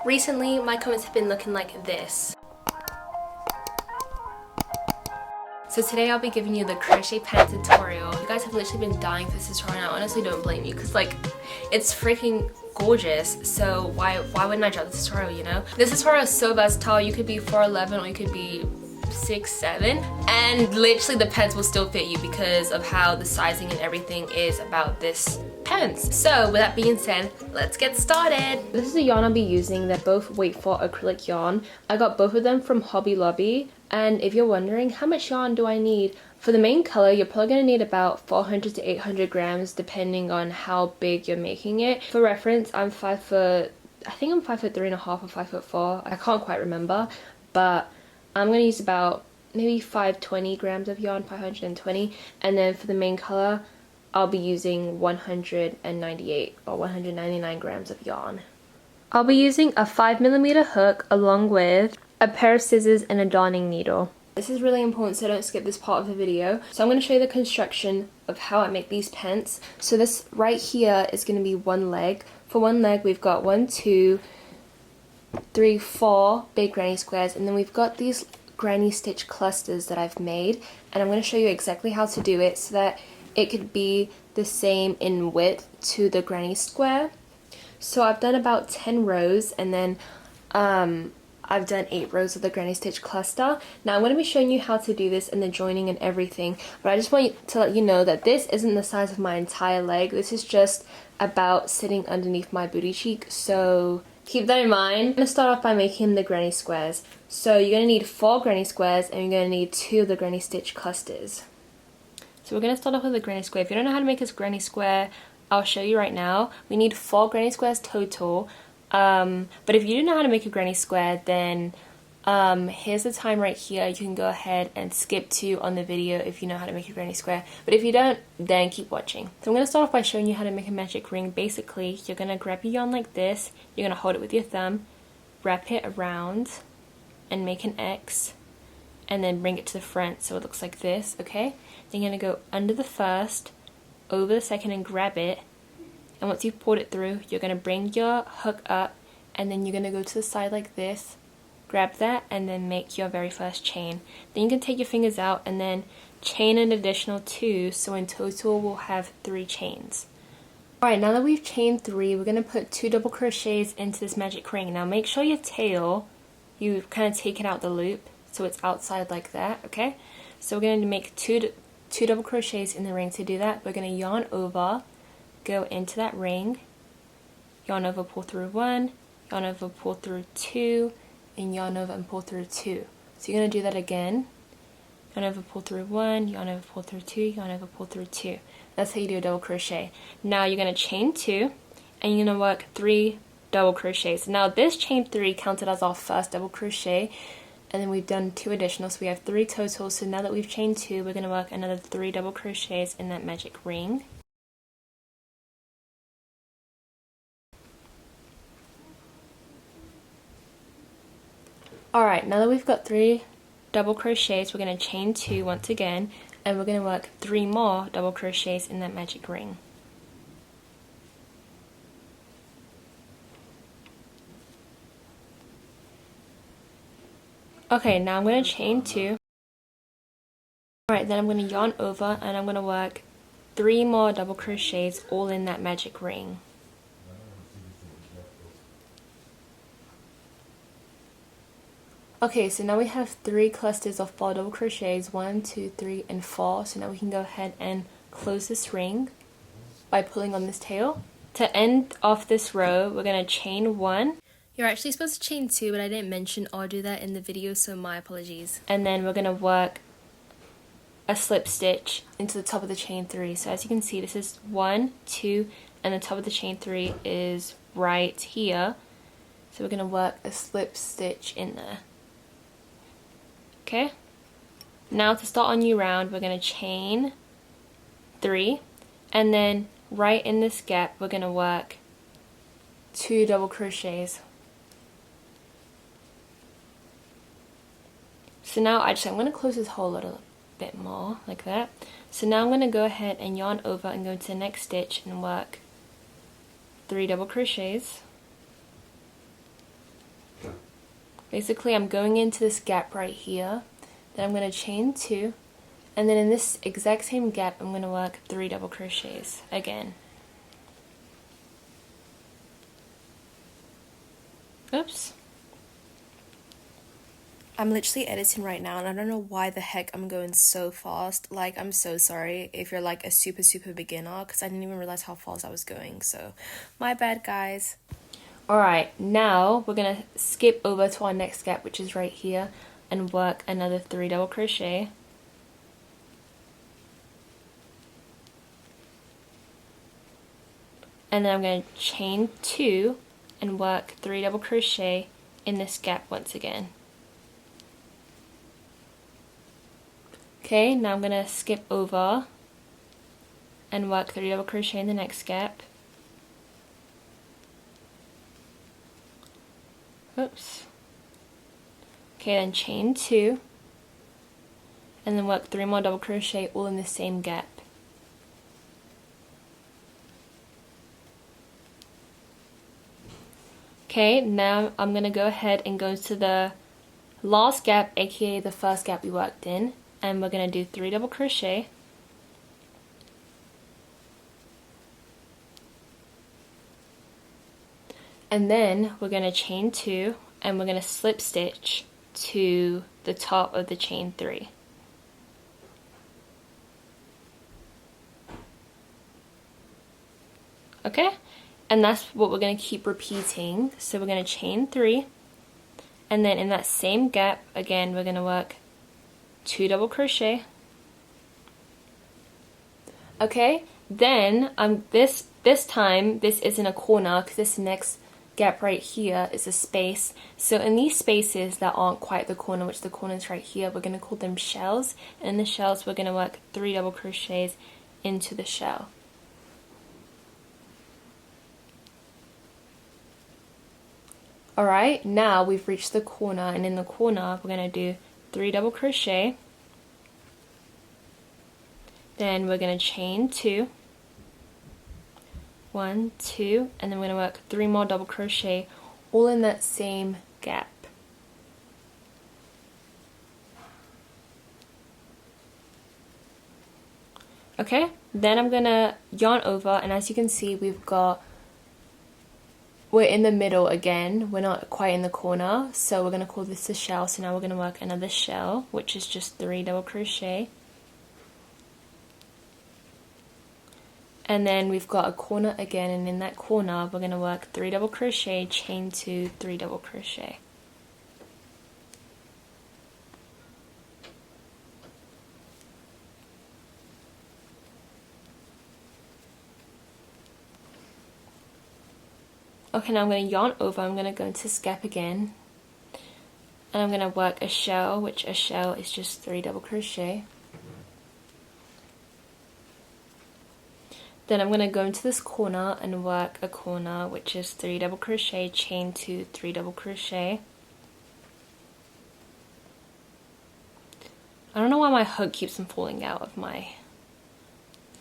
Recently, my comments have been looking like this. So today I'll be giving you the crochet pants tutorial. You guys have literally been dying for this tutorial, and I honestly don't blame you because like it's freaking gorgeous. So why wouldn't I drop this tutorial, you know? This tutorial is so versatile. You could be 4'11" or you could be 6'7", and literally the pants will still fit you because of how the sizing and everything is about this pants. So with that being said, let's get started. This is the yarn I'll be using. They're both Waistband acrylic yarn. I got both of them from Hobby Lobby. And if you're wondering how much yarn do I need, for the main color you're probably going to need about 400 to 800 grams depending on how big you're making it. For reference, I'm 5 foot, I think I'm 5'3.5" or 5'4". I can't quite remember, but I'm going to use about maybe 520 grams of yarn, 520. And then for the main color I'll be using 198 or 199 grams of yarn. I'll be using a 5mm hook along with a pair of scissors and a darning needle. This is really important, so don't skip this part of the video. So I'm going to show you the construction of how I make these pants. So this right here is going to be one leg. For one leg we've got 1, 2, 3, 4 big granny squares, and then we've got these granny stitch clusters that I've made, and I'm going to show you exactly how to do it so that it could be the same in width to the granny square. So I've done about 10 rows, and then I've done 8 rows of the granny stitch cluster. Now I'm going to be showing you how to do this and the joining and everything, but I just want to let you know that this isn't the size of my entire leg. This is just about sitting underneath my booty cheek, so keep that in mind. I'm going to start off by making the granny squares. So you're going to need 4 granny squares and you're going to need 2 of the granny stitch clusters. So we're going to start off with a granny square. If you don't know how to make a granny square, I'll show you right now. We need 4 granny squares total. But if you don't know how to make a granny square, then here's the time right here. You can go ahead and skip to on the video if you know how to make a granny square. But if you don't, then keep watching. So I'm going to start off by showing you how to make a magic ring. Basically, you're going to grab your yarn like this. You're going to hold it with your thumb, wrap it around, and make an X. And then bring it to the front so it looks like this, okay? Then you're going to go under the first, over the second, and grab it. And once you've pulled it through, you're going to bring your hook up, and then you're going to go to the side like this, grab that, and then make your very first chain. Then you can take your fingers out and then chain an additional 2, so in total we'll have 3 chains. Alright, now that we've chained 3, we're going to put 2 double crochets into this magic ring. Now make sure your tail, you kind of take it out the loop, so it's outside like that, okay? So we're going to make two double crochets in the ring. To do that, we're going to yarn over, go into that ring, yarn over, pull through 1, yarn over, pull through 2, and yarn over and pull through 2. So you're going to do that again. Yarn over, pull through 1, yarn over, pull through 2, yarn over, pull through 2. That's how you do a double crochet. Now you're going to chain 2, and you're going to work 3 double crochets. Now this chain 3 counted as our first double crochet, and then we've done 2 additional, so we have 3 total. So now that we've chained 2, we're going to work another 3 double crochets in that magic ring. Alright, now that we've got 3 double crochets, we're going to chain 2 once again, and we're going to work 3 more double crochets in that magic ring. Okay, now I'm going to chain 2. Alright, then I'm going to yarn over, and I'm going to work 3 more double crochets all in that magic ring. Okay, so now we have 3 clusters of 4 double crochets, 1, 2, 3, and 4. So now we can go ahead and close this ring by pulling on this tail. To end off this row, we're going to chain 1. You're actually supposed to chain 2, but I didn't mention or do that in the video, so my apologies. And then we're going to work a slip stitch into the top of the chain 3. So as you can see, this is 1, 2, and the top of the chain 3 is right here. So we're going to work a slip stitch in there. Okay, now to start our new round, we're going to chain 3, and then right in this gap we're going to work 2 double crochets. So now I'm going to close this hole a little bit more like that. So now I'm going to go ahead and yarn over and go into the next stitch and work 3 double crochets. basically I'm going into this gap right here, then I'm going to chain 2, and then in this exact same gap I'm going to work 3 double crochets again. Oops. I'm literally editing right now and I don't know why the heck I'm going so fast. Like, I'm so sorry if you're like a super beginner, because I didn't even realize how fast I was going, so my bad, guys. Alright, now we're gonna skip over to our next gap, which is right here, and work another 3 double crochet. And then I'm going to chain 2 and work 3 double crochet in this gap once again. Okay, now I'm going to skip over and work 3 double crochet in the next gap. Oops. Okay, then chain 2 and then work 3 more double crochet all in the same gap. Okay, now I'm going to go ahead and go to the last gap, aka the first gap we worked in, and we're going to do 3 double crochet. And then we're going to chain 2 and we're going to slip stitch to the top of the chain 3. Okay? And that's what we're going to keep repeating. So we're going to chain 3, and then in that same gap again we're going to work 2 double crochet. Okay, then this time this isn't a corner, because this next gap right here is a space. So in these spaces that aren't quite the corner, which the corner is right here, we're going to call them shells, and in the shells we're going to work 3 double crochets into the shell. Alright, now we've reached the corner, and in the corner we're going to do 3 double crochet, then we're going to chain 2, 1, 2, and then we're going to work 3 more double crochet all in that same gap. Okay, then I'm going to yarn over, and as you can see we're in the middle again, we're not quite in the corner, so we're going to call this a shell. So now we're going to work another shell, which is just 3 double crochet. And then we've got a corner again, and in that corner we're going to work 3 double crochet, chain 2, 3 double crochet. Okay, now I'm going to yarn over, I'm going to go into this gap again, and I'm going to work a shell, which a shell is just 3 double crochet. Then I'm going to go into this corner and work a corner, which is 3 double crochet, chain 2, 3 double crochet. I don't know why my hook keeps on falling out of my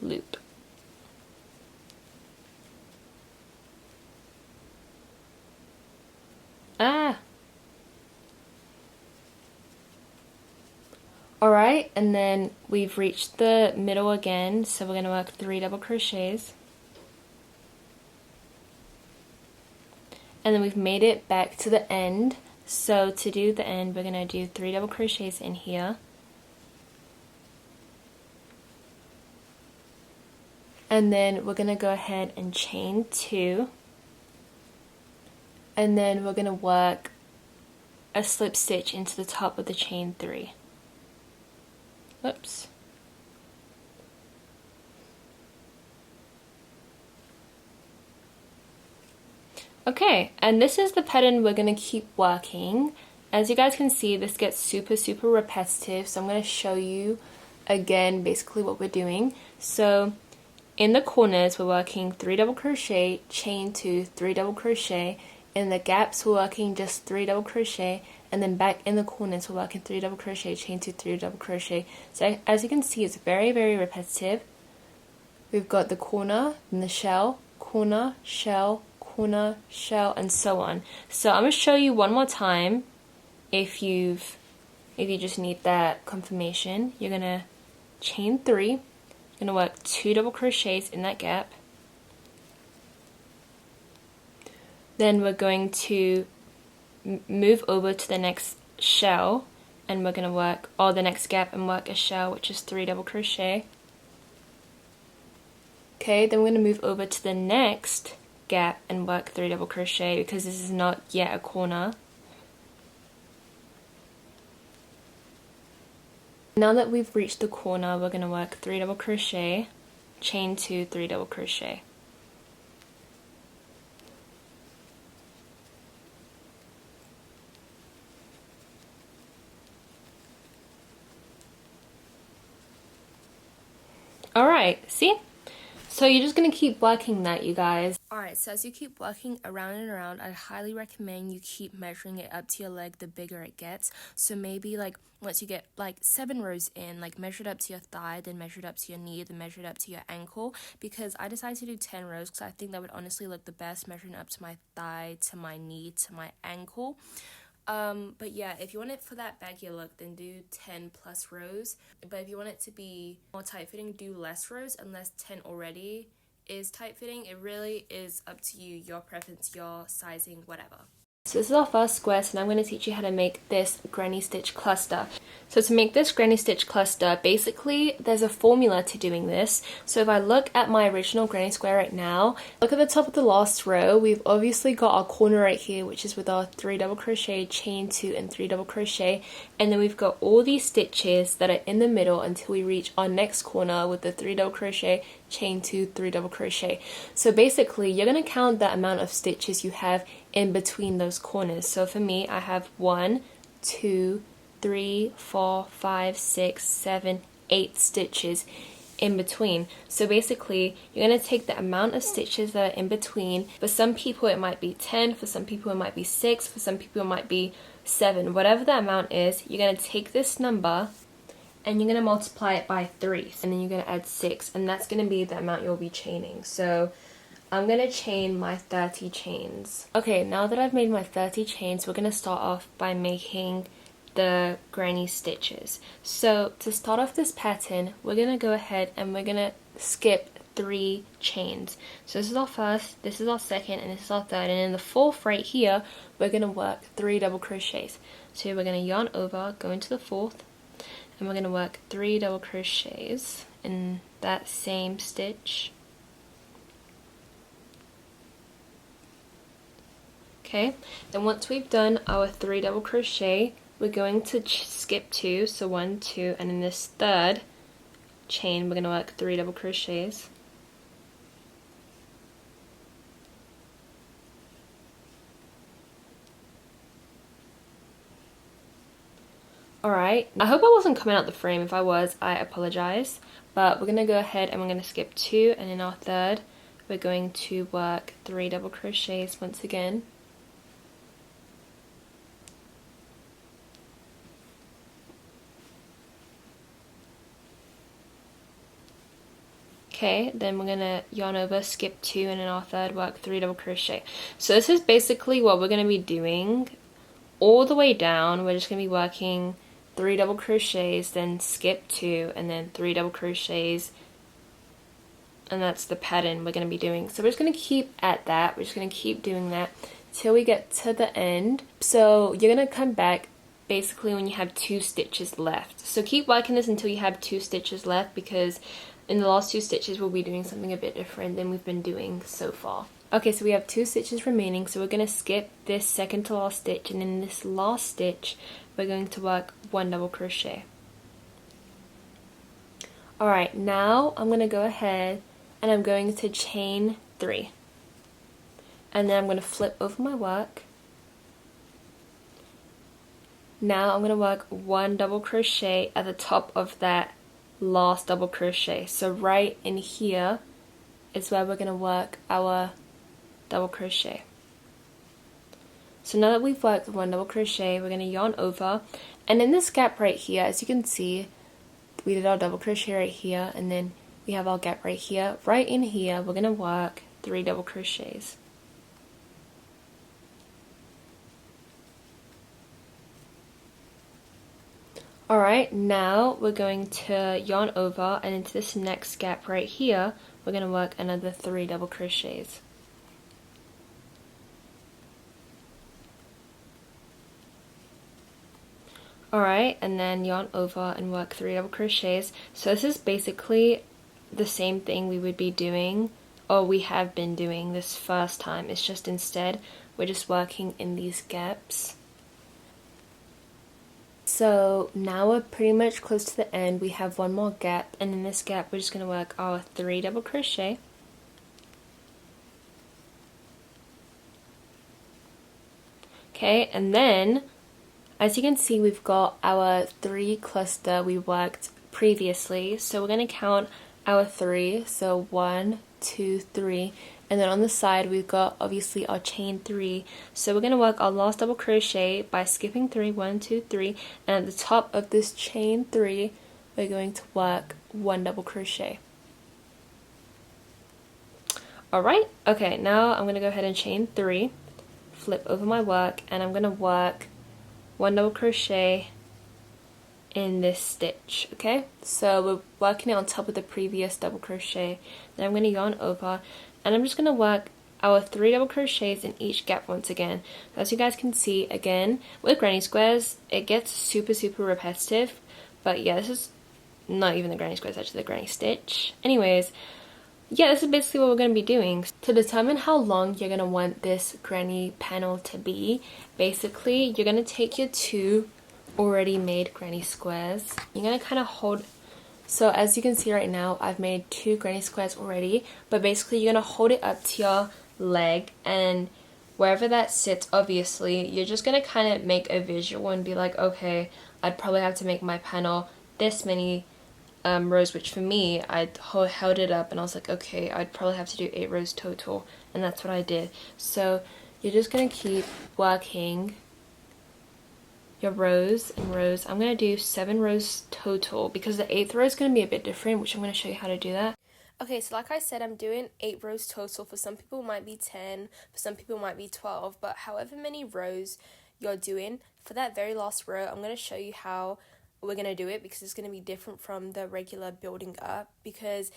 loop. Ah! Alright, and then we've reached the middle again, so we're going to work 3 double crochets. And then we've made it back to the end, so to do the end we're going to do 3 double crochets in here. And then we're going to go ahead and chain 2. And then we're going to work a slip stitch into the top of the chain 3. Whoops. Okay, and this is the pattern we're going to keep working. As you guys can see, this gets super repetitive, so I'm going to show you again basically what we're doing. So in the corners we're working 3 double crochet, chain 2, 3 double crochet. In the gaps we're working just 3 double crochet, and then back in the corners we're working 3 double crochet, chain 2, 3 double crochet. So as you can see, it's very repetitive. We've got the corner, then the shell, corner, shell, corner, shell, and so on. So I'm going to show you one more time if you just need that confirmation, you're gonna chain 3. You're gonna work 2 double crochets in that gap. Then we're going to move over to the next shell, and we're gonna work, or the next gap, and work a shell, which is 3 double crochet. Okay, then we're gonna move over to the next gap and work 3 double crochet, because this is not yet a corner. Now that we've reached the corner, we're gonna work 3 double crochet, chain 2, 3 double crochet. Alright, see? So you're just going to keep working that, you guys. Alright, so as you keep working around and around, I highly recommend you keep measuring it up to your leg the bigger it gets. So maybe like once you get like 7 rows in, like measure it up to your thigh, then measure it up to your knee, then measure it up to your ankle. Because I decided to do 10 rows because I think that would honestly look the best, measuring up to my thigh, to my knee, to my ankle. But yeah, if you want it for that baggy look, then do 10 plus rows. But if you want it to be more tight fitting, do less rows, unless 10 already is tight fitting. It really is up to you, your preference, your sizing, whatever. So this is our first square, so now I'm going to teach you how to make this granny stitch cluster. So to make this granny stitch cluster, basically there's a formula to doing this. So if I look at my original granny square right now, look at the top of the last row, we've obviously got our corner right here, which is with our 3 double crochet, chain 2 and 3 double crochet, and then we've got all these stitches that are in the middle until we reach our next corner with the 3 double crochet, chain 2, 3 double crochet. So basically you're going to count the amount of stitches you have in between those corners. So for me, I have 1, 2, 3, 4, 5, 6, 7, 8 stitches in between. So basically you're going to take the amount of stitches that are in between. For some people it might be 10, for some people it might be 6, for some people it might be 7. Whatever the amount is, you're going to take this number and you're going to multiply it by 3, and then you're going to add 6, and that's going to be the amount you'll be chaining. So I'm going to chain my 30 chains. Okay, now that I've made my 30 chains, we're going to start off by making the granny stitches. So to start off this pattern, we're going to go ahead and we're going to skip 3 chains. So this is our first, this is our second, and this is our third, and in the fourth right here, we're going to work 3 double crochets. So we're going to yarn over, go into the fourth, and we're going to work 3 double crochets in that same stitch. Okay, then once we've done our 3 double crochet, we're going to skip 2, so 1, 2, and in this third chain we're going to work 3 double crochets. Alright, I hope I wasn't coming out the frame. If I was, I apologize. But we're going to go ahead and we're going to skip 2, and in our third we're going to work 3 double crochets once again. Okay, then we're going to yarn over, skip 2, and in our third work 3 double crochet. So this is basically what we're going to be doing all the way down. We're just going to be working 3 double crochets, then skip 2, and then 3 double crochets, and that's the pattern we're going to be doing. So we're just going to keep at that. We're just going to keep doing that till we get to the end. So you're going to come back basically when you have 2 stitches left. So keep working this until you have 2 stitches left, because in the last 2 stitches we'll be doing something a bit different than we've been doing so far. Okay, so we have 2 stitches remaining, so we're going to skip this second to last stitch, and in this last stitch we're going to work 1 double crochet. Alright, now I'm going to go ahead and I'm going to chain 3, and then I'm going to flip over my work. Now I'm going to work 1 double crochet at the top of that last double crochet. So right in here is where we're going to work our double crochet. So now that we've worked 1 double crochet, we're going to yarn over, and in this gap right here, as you can see, we did our double crochet right here, and then we have our gap right here. Right in here we're going to work 3 double crochets. Alright, now we're going to yarn over, and into this next gap right here, we're going to work another 3 double crochets. Alright, and then yarn over and work 3 double crochets. So this is basically the same thing we would be doing, or we have been doing this first time. It's just instead we're just working in these gaps. So now we're pretty much close to the end. We have one more gap, and in this gap we're just going to work our 3 double crochet. Okay, and then as you can see, we've got our 3 cluster we worked previously. So we're going to count our 3. So 1, 2, 3. And then on the side, we've got obviously our chain 3. So we're going to work our last double crochet by skipping 3. 1, 2, 3. And at the top of this chain 3, we're going to work 1 double crochet. Alright, okay, now I'm going to go ahead and chain 3, flip over my work, and I'm going to work 1 double crochet in this stitch. Okay, so we're working it on top of the previous double crochet. Then I'm going to yarn over, and I'm just going to work our 3 double crochets in each gap once again. As you guys can see, again with granny squares it gets super repetitive, but yeah, this is not even the granny squares, actually the granny stitch. Anyways, yeah, this is basically what we're going to be doing. To determine how long you're going to want this granny panel to be, basically you're going to take your 2 already made granny squares. You're going to kind of hold, so as you can see right now I've made 2 granny squares already, but basically you're going to hold it up to your leg, and wherever that sits, obviously you're just going to kind of make a visual and be like, okay, I'd probably have to make my panel this many rows, which for me, I held it up and I was like, okay, I'd probably have to do 8 rows total, and that's what I did. So you're just going to keep working your rows and rows. I'm going to do 7 rows total because the 8th row is going to be a bit different, which I'm going to show you how to do that. Okay, so like I said, I'm doing 8 rows total. For some people it might be 10, for some people it might be 12, but however many rows you're doing, for that very last row, I'm going to show you how we're going to do it, because it's going to be different from the regular building up, because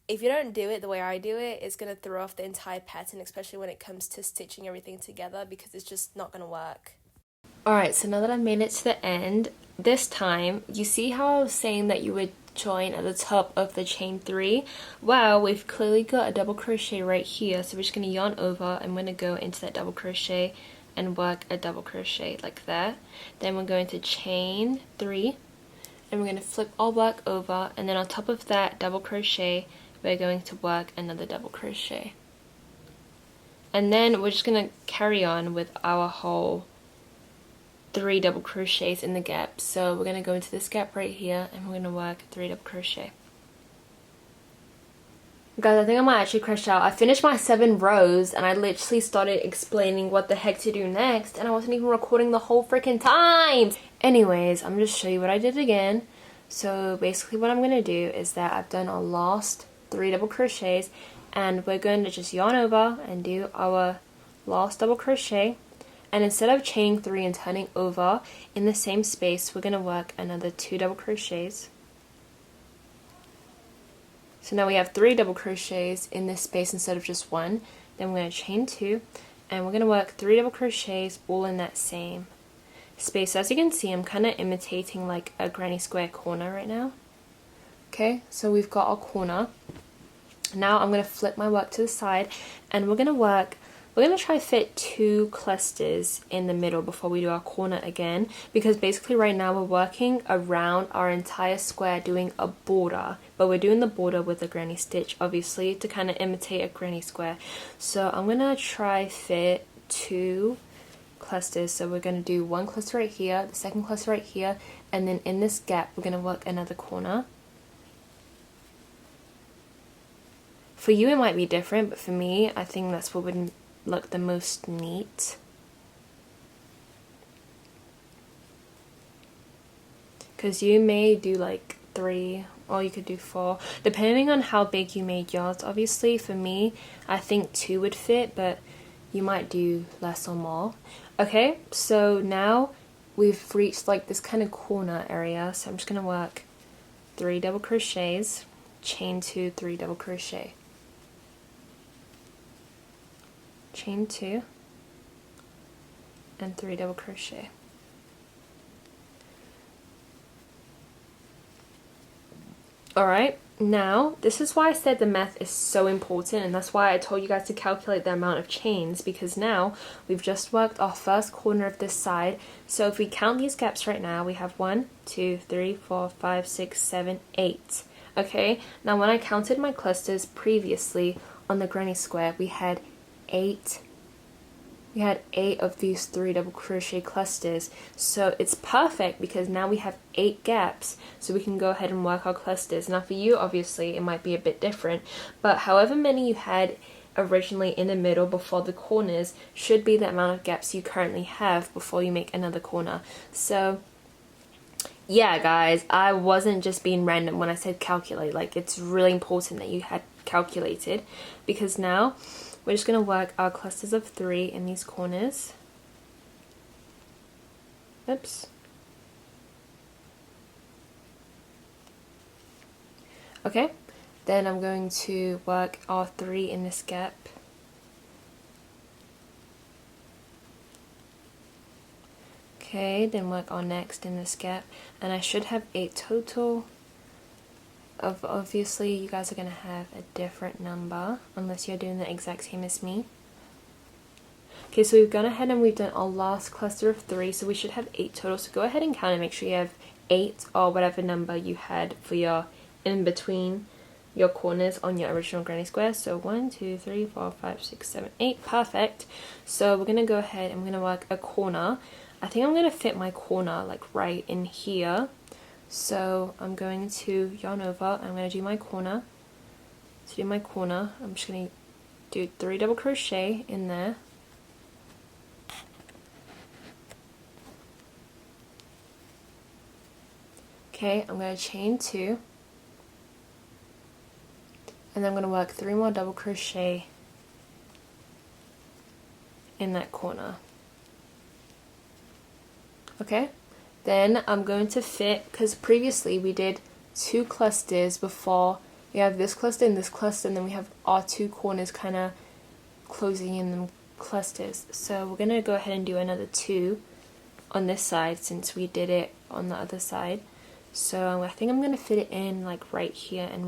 if you don't do it the way I do it, it's going to throw off the entire pattern, especially when it comes to stitching everything together, because it's just not going to work. Alright, so now that I've made it to the end, this time, you see how I was saying that you would join at the top of the chain 3? Well, we've clearly got a double crochet right here, so we're just going to yarn over. I'm going to go into that double crochet and work a double crochet like that. Then we're going to chain 3, and we're going to flip our work over, and then on top of that double crochet we're going to work another double crochet, and then we're just going to carry on with our whole 3 double crochets in the gap. So we're going to go into this gap right here, and we're going to work 3 double crochet. Guys, I think I might actually crash out. I finished my 7 rows and I literally started explaining what the heck to do next, and I wasn't even recording the whole freaking time. Anyways, I'm just show you what I did again. So basically what I'm going to do is that I've done our last 3 double crochets, and we're going to just yarn over and do our last double crochet, and instead of chaining 3 and turning over in the same space, we're going to work another 2 double crochets. So now we have 3 double crochets in this space instead of just 1. Then we're going to chain 2, and we're going to work 3 double crochets all in that same space. So as you can see, I'm kind of imitating like a granny square corner right now. Okay, so we've got our corner. Now I'm going to flip my work to the side, and we're going to try to fit 2 clusters in the middle before we do our corner again, because basically right now we're working around our entire square doing a border, but we're doing the border with a granny stitch, obviously, to kind of imitate a granny square. So I'm going to try fit 2 clusters. So we're going to do 1 cluster right here, the second cluster right here, and then in this gap we're going to work another corner. For you it might be different, but for me, I think that's what would look the most neat. Because you may do like 3, or you could do 4, depending on how big you made yours. Obviously for me, I think 2 would fit, but you might do less or more. Okay, so now we've reached like this kind of corner area, so I'm just going to work 3 double crochets, chain 2, 3 double crochet, chain 2, and 3 double crochet. Alright, now this is why I said the math is so important, and that's why I told you guys to calculate the amount of chains, because now we've just worked our first corner of this side. So if we count these gaps right now, we have 1, 2, 3, 4, 5, 6, 7, 8. Okay, now when I counted my clusters previously on the granny square, we had 8 of these 3 double crochet clusters. So it's perfect because now we have 8 gaps, so we can go ahead and work our clusters. Now for you, obviously it might be a bit different, but however many you had originally in the middle before the corners should be the amount of gaps you currently have before you make another corner. So yeah guys, I wasn't just being random when I said calculate. Like, it's really important that you had calculated, because now we're just going to work our clusters of 3 in these corners. Oops. Okay, then I'm going to work our 3 in this gap. Okay, then work our next in this gap, and I should have 8 total. Obviously you guys are going to have a different number unless you're doing the exact same as me. Okay, so we've gone ahead and we've done our last cluster of 3, so we should have 8 total. So go ahead and count and make sure you have 8 or whatever number you had for your in between your corners on your original granny square. So 1, 2, 3, 4, 5, 6, 7, 8. Perfect. So we're going to go ahead and we're going to work a corner. I think I'm going to fit my corner like right in here. So I'm going to yarn over, I'm going to do my corner. To do my corner, I'm just going to do 3 double crochet in there. Okay, I'm going to chain 2. And then I'm going to work 3 more double crochet in that corner. Okay, then I'm going to fit, because previously we did 2 clusters before. We have this cluster and this cluster, and then we have our 2 corners kind of closing in them clusters. So we're going to go ahead and do another 2 on this side since we did it on the other side. So I think I'm going to fit it in like right here, and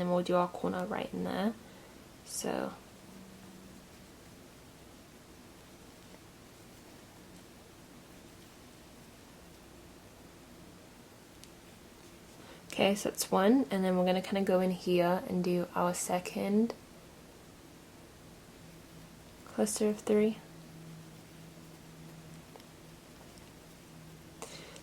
then we'll do our corner right in there. So okay, so that's 1, and then we're going to kind of go in here and do our second cluster of 3.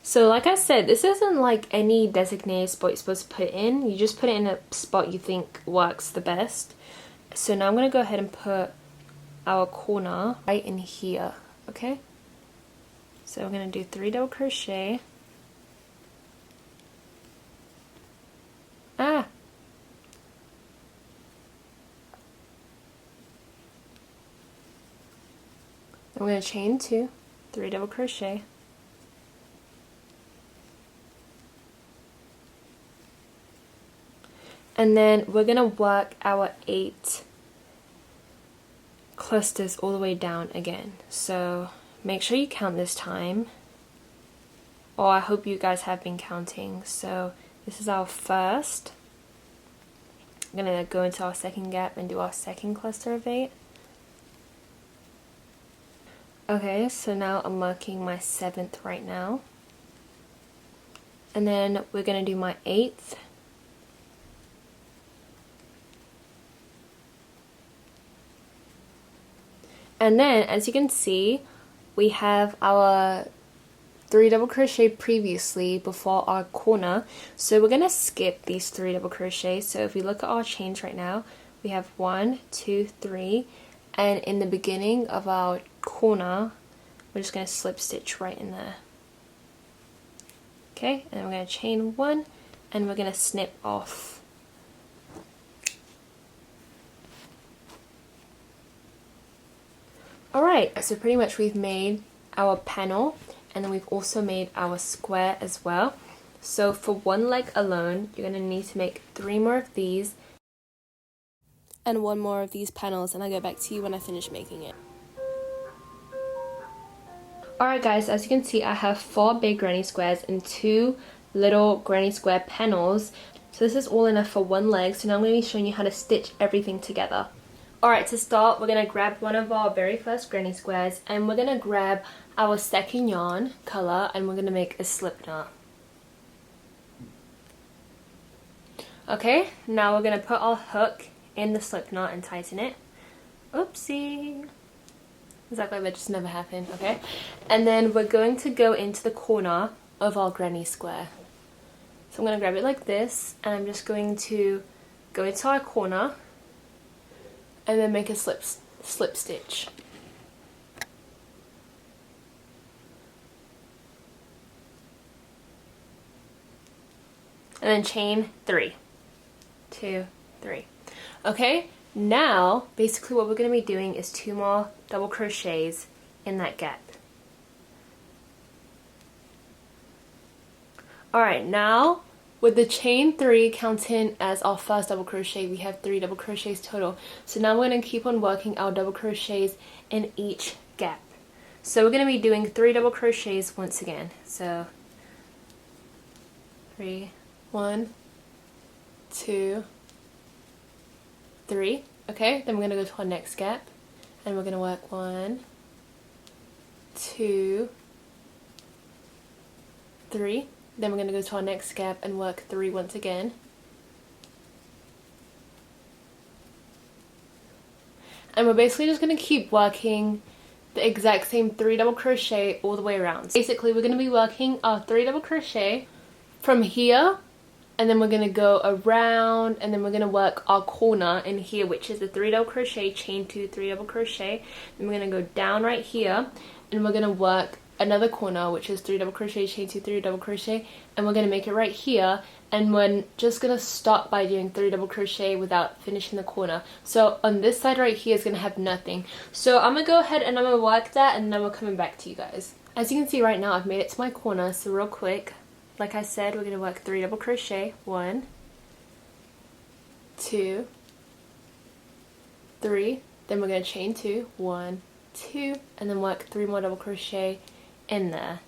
So like I said, this isn't like any designated spot you're supposed to put it in. You just put it in a spot you think works the best. So now I'm going to go ahead and put our corner right in here, okay? So we're going to do 3 double crochet. I'm going to chain 2, 3 double crochet. And then we're going to work our 8 clusters all the way down again. So make sure you count this time. Or I hope you guys have been counting. So this is our first. I'm going to go into our second gap and do our second cluster of 8. Okay, so now I'm marking my 7th right now. And then we're going to do my 8th. And then, as you can see, we have our 3 double crochet previously before our corner. So we're going to skip these 3 double crochets. So if we look at our chains right now, we have 1, 2, 3. And in the beginning of our corner, we're just going to slip stitch right in there. Okay, and then we're going to chain 1, and we're going to snip off. Alright, so pretty much we've made our panel, and then we've also made our square as well. So for one leg alone, you're going to need to make 3 more of these and 1 more of these panels, and I'll get back to you when I finish making it. Alright guys, as you can see, I have 4 big granny squares and 2 little granny square panels. So this is all enough for one leg, so now I'm going to be showing you how to stitch everything together. Alright, to start, we're going to grab one of our very first granny squares, and we're going to grab our second yarn color, and we're going to make a slip knot. Okay, now we're going to put our hook in the slip knot and tighten it. Oopsie. It's like that just never happened, okay? And then we're going to go into the corner of our granny square. So I'm going to grab it like this, and I'm just going to go into our corner and then make a slip stitch. And then chain 3. 2, 3. Okay, now basically what we're going to be doing is 2 more double crochets in that gap. Alright, now with the chain 3 counting as our first double crochet, we have 3 double crochets total. So now we're going to keep on working our double crochets in each gap. So we're going to be doing 3 double crochets once again. So 3, 1, 2, 3. Okay, then we're going to go to our next gap, and we're going to work 1, 2, 3. Then we're going to go to our next gap and work 3 once again. And we're basically just going to keep working the exact same 3 double crochet all the way around. Basically, we're going to be working our 3 double crochet from here, and then we're going to go around, and then we're going to work our corner in here, which is the 3 double crochet, chain 2, 3 double crochet. Then we're going to go down right here, and we're going to work another corner, which is 3 double crochet, chain 2, 3 double crochet, and we're going to make it right here, and we're just going to stop by doing 3 double crochet without finishing the corner. So on this side right here is going to have nothing. So I'm going to go ahead and I'm going to work that, and then we're coming back to you guys. As you can see right now, I've made it to my corner, so real quick, like I said, we're going to work 3 double crochet, 1, 2, 3, then we're going to chain 2, 1, 2, and then work 3 more double crochet in there.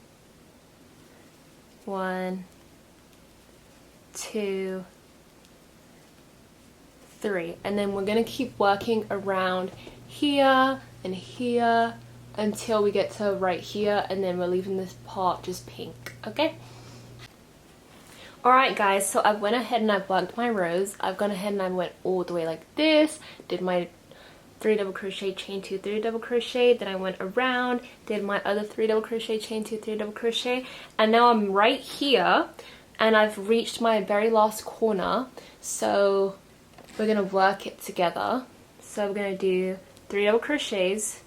1, 2, 3, and then we're going to keep working around here and here until we get to right here, and then we're leaving this part just pink. Okay, alright guys, so I went ahead and I've worked my rows. I've gone ahead and I went all the way like this, did my 3 double crochet, chain 2, 3 double crochet, then I went around, did my other 3 double crochet, chain 2, 3 double crochet, and now I'm right here and I've reached my very last corner. So we're going to work it together. So we're going to do 3 double crochets,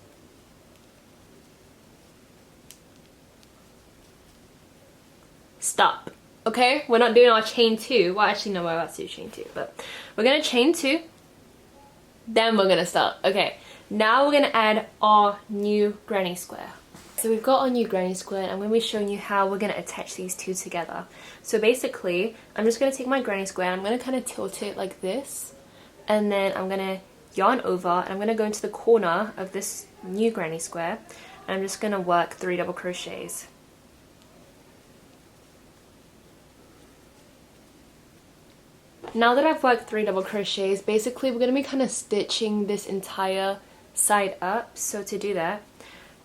stop. Okay, we're not doing our chain 2. Well, actually no, we're about to do chain 2, but we're going to chain 2, then we're going to start. Okay, now we're going to add our new granny square. So we've got our new granny square, and I'm going to be showing you how we're going to attach these two together. So basically, I'm just going to take my granny square, and I'm going to kind of tilt it like this, and then I'm going to yarn over, and I'm going to go into the corner of this new granny square, and I'm just going to work 3 double crochets. Now that I've worked 3 double crochets, basically we're going to be kind of stitching this entire side up. So to do that,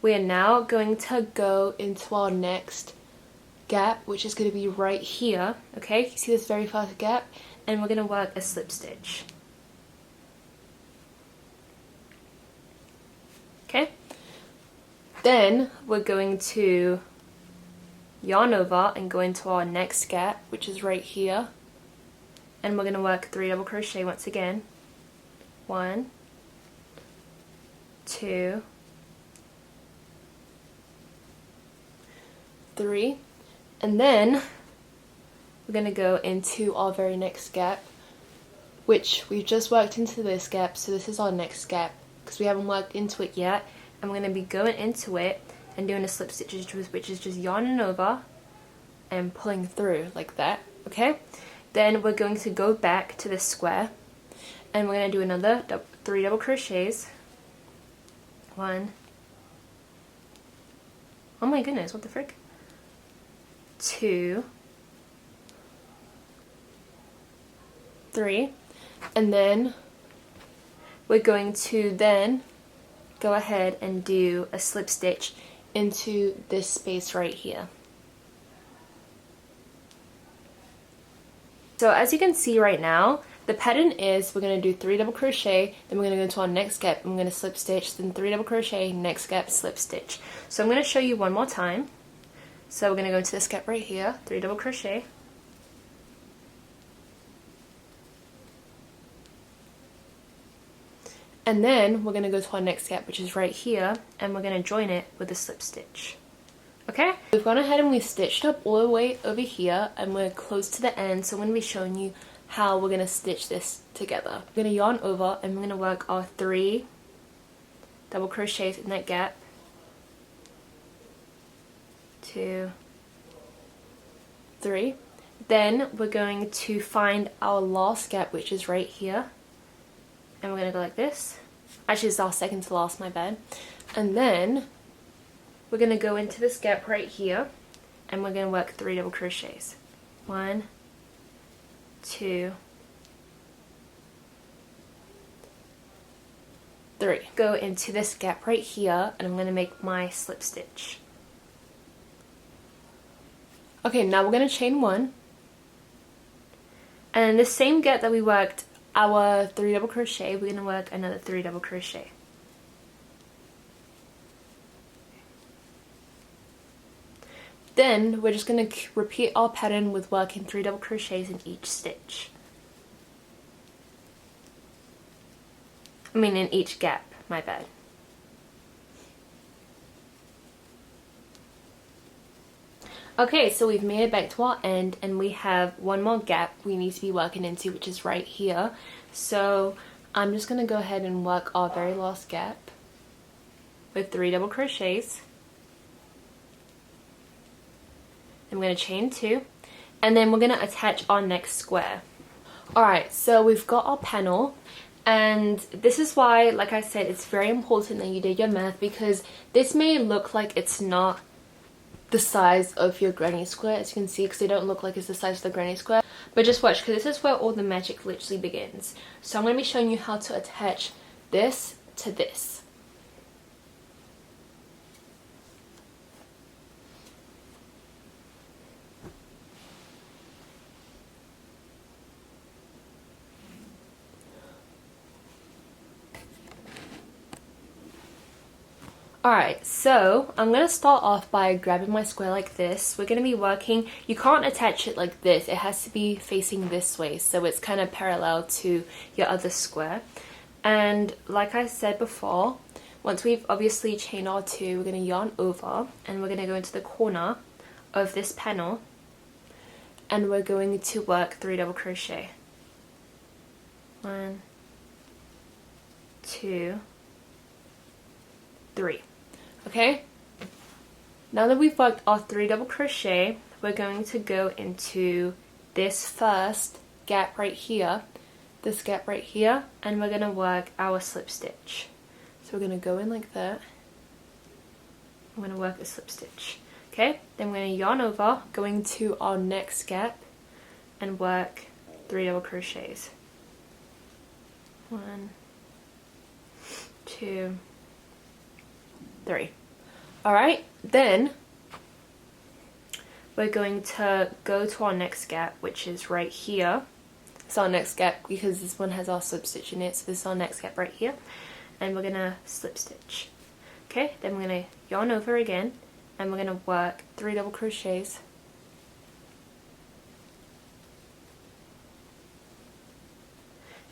we are now going to go into our next gap, which is going to be right here. Okay, you see this very first gap, and we're going to work a slip stitch. Okay, then we're going to yarn over and go into our next gap, which is right here. And we're going to work 3 double crochet once again. 1, 2, 3, and then we're going to go into our very next gap, which we've just worked into this gap, so this is our next gap because we haven't worked into it yet, and we're going to be going into it and doing a slip stitch, which is just yarning over and pulling through like that, okay? Then we're going to go back to the square and we're going to do another 3 double crochets. 1, oh my goodness, what the frick? 2, 3, and then we're going to then go ahead and do a slip stitch into this space right here. So as you can see right now, the pattern is we're going to do 3 double crochet, then we're going to go to our next gap, and we're going to slip stitch, then 3 double crochet, next gap, slip stitch. So I'm going to show you one more time. So we're going to go into this gap right here, 3 double crochet, and then we're going to go to our next gap, which is right here, and we're going to join it with a slip stitch. Okay, we've gone ahead and we've stitched up all the way over here, and we're close to the end, so I'm going to be showing you how we're going to stitch this together. We're going to yarn over and we're going to work our 3 double crochets in that gap, 2, 3. Then we're going to find our last gap, which is right here, and we're going to go like this. Actually, it's our second to last, my bad. And then we're going to go into this gap right here and we're going to work 3 double crochets. 1, 2, 3. Go into this gap right here and I'm going to make my slip stitch. Okay, now we're going to chain 1, and in the same gap that we worked our 3 double crochet, we're going to work another 3 double crochet. Then we're just going to repeat our pattern with working 3 double crochets in each stitch. I mean in each gap, my bad. Okay, so we've made it back to our end and we have one more gap we need to be working into, which is right here. So I'm just going to go ahead and work our very last gap with 3 double crochets. I'm going to chain 2, and then we're going to attach our next square. Alright, so we've got our panel, and this is why, like I said, it's very important that you did your math, because this may look like it's not the size of your granny square, as you can see, because they don't look like it's the size of the granny square. But just watch, because this is where all the magic literally begins. So I'm going to be showing you how to attach this to this. Alright, so I'm going to start off by grabbing my square like this. We're going to be working, you can't attach it like this, it has to be facing this way, so it's kind of parallel to your other square. And like I said before, once we've obviously chained our 2, we're going to yarn over and we're going to go into the corner of this panel and we're going to work 3 double crochet. 1, 2, 3. Okay, now that we've worked our 3 double crochet, we're going to go into this first gap right here, this gap right here, and we're going to work our slip stitch. So we're going to go in like that. I'm going to work a slip stitch. Okay, then we're going to yarn over, going to our next gap, and work 3 double crochets. 1, 2, 3. Alright, then we're going to go to our next gap, which is right here. It's our next gap because this one has our slip stitch in it, so this is our next gap right here. And we're going to slip stitch. Okay, then we're going to yarn over again and we're going to work 3 double crochets.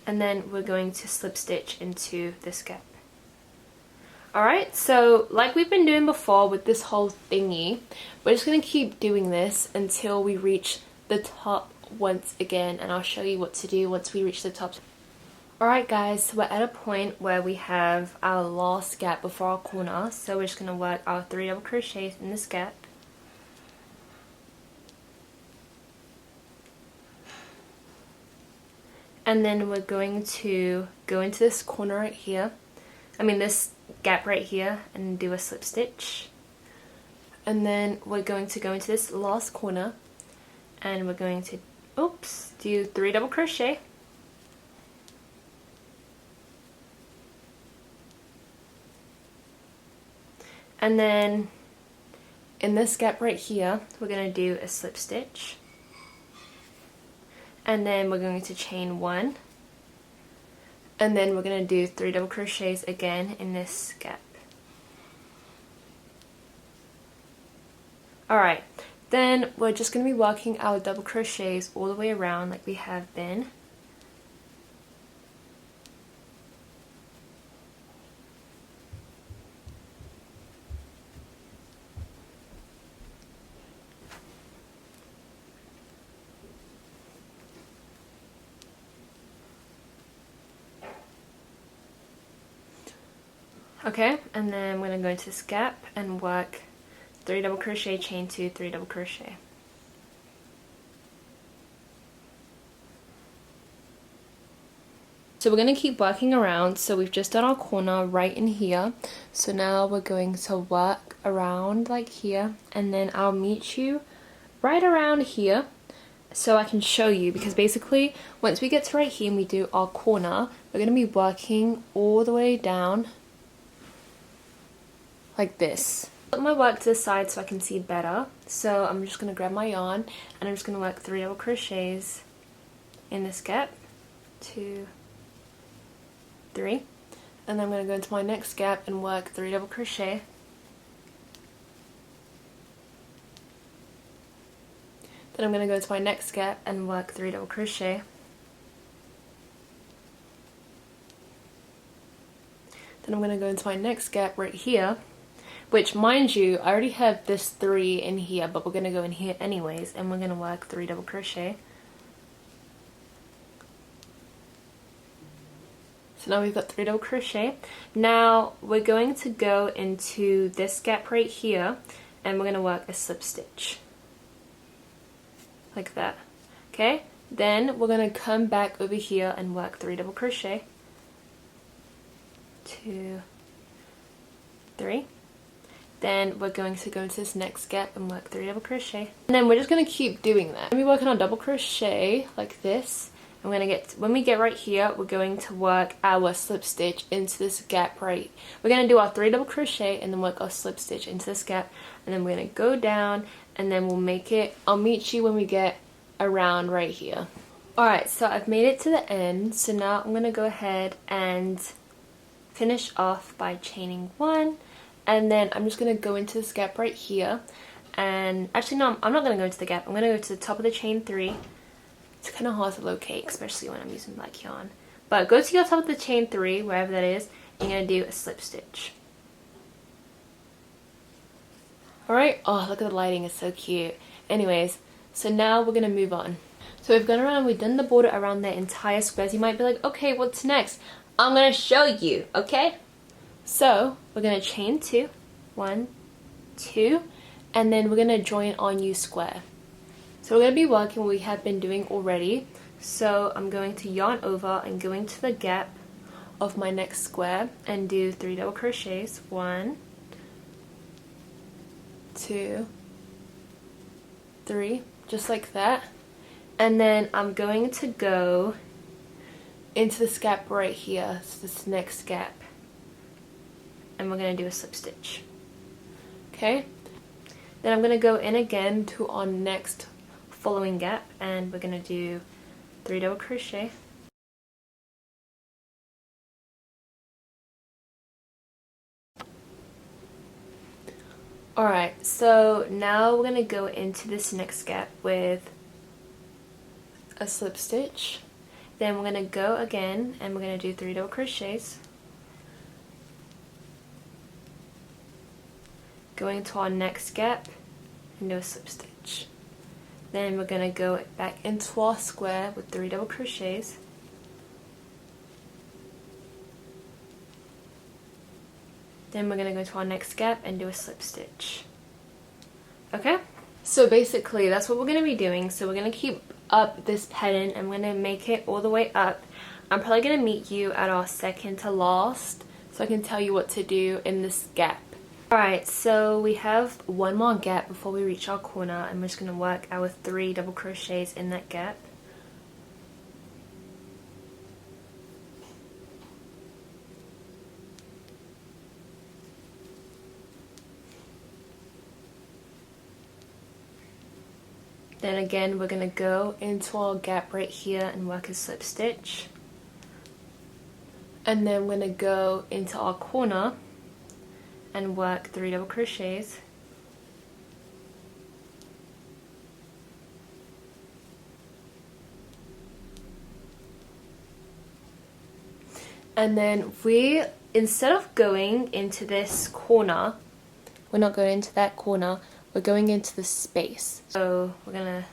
And then we're going to slip stitch into this gap. Alright, so like we've been doing before with this whole thingy, we're just going to keep doing this until we reach the top once again, and I'll show you what to do once we reach the top. Alright guys, so we're at a point where we have our last gap before our corner, so we're just going to work our 3 double crochets in this gap. And then we're going to go into this corner right here, this gap right here, and do a slip stitch. And then we're going to go into this last corner and we're going to do 3 double crochet. And then in this gap right here, we're going to do a slip stitch. And then we're going to chain 1. And then we're going to do 3 double crochets again in this gap. Alright, then we're just going to be working our double crochets all the way around like we have been. Okay, and then I'm going to go into this gap and work 3 double crochet, chain 2, 3 double crochet. So we're going to keep working around. So we've just done our corner right in here. So now we're going to work around like here, and then I'll meet you right around here so I can show you, because basically once we get to right here and we do our corner, we're going to be working all the way down like this. Put my work to the side so I can see better. So I'm just going to grab my yarn and I'm just going to work 3 double crochets in this gap, 2, 3, and then I'm going to go into my next gap and work 3 double crochet. Then I'm going to go into my next gap and work 3 double crochet. Then I'm going to go into my next gap right here, which, mind you, I already have this 3 in here, but we're going to go in here anyways, and we're going to work 3 double crochet. So now we've got 3 double crochet. Now we're going to go into this gap right here, and we're going to work a slip stitch. Like that. Okay? Then we're going to come back over here and work 3 double crochet. 2, 3. Then we're going to go into this next gap and work 3 double crochet. And then we're just going to keep doing that. We're working on double crochet like this. And when we get right here, we're going to work our slip stitch into this gap right. We're going to do our 3 double crochet and then work our slip stitch into this gap. And then we're going to go down and then we'll make it. I'll meet you when we get around right here. Alright, so I've made it to the end. So now I'm going to go ahead and finish off by chaining 1. And then I'm just going to go into this gap right here. And actually no, I'm not going to go into the gap. I'm going to go to the top of the chain 3. It's kind of hard to locate, especially when I'm using black yarn. But go to your top of the chain 3, wherever that is, and you're going to do a slip stitch. Alright, oh look at the lighting, it's so cute. Anyways, so now we're going to move on. So we've gone around, we've done the border around the entire squares. You might be like, okay, what's next? I'm going to show you, okay? So we're going to chain 2, 1, 2, and then we're going to join our new square. So we're going to be working what we have been doing already. So I'm going to yarn over and go into the gap of my next square and do 3 double crochets. 1, 2, 3, just like that. And then I'm going to go into this gap right here, so this next gap. And we're going to do a slip stitch. Okay? Then I'm going to go in again to our next following gap and we're going to do 3 double crochet. Alright, so now we're going to go into this next gap with a slip stitch. Then we're going to go again and we're going to do 3 double crochets. Going to our next gap and do a slip stitch. Then we're going to go back into our square with 3 double crochets. Then we're going to go to our next gap and do a slip stitch. Okay, so basically that's what we're going to be doing. So we're going to keep up this pattern and I'm going to make it all the way up. I'm probably going to meet you at our second to last so I can tell you what to do in this gap. Alright, so we have one more gap before we reach our corner and we're just going to work our 3 double crochets in that gap. Then again we're going to go into our gap right here and work a slip stitch. And then we're going to go into our corner and work 3 double crochets. And then we, instead of going into this corner, we're not going into that corner, we're going into the space. So we're gonna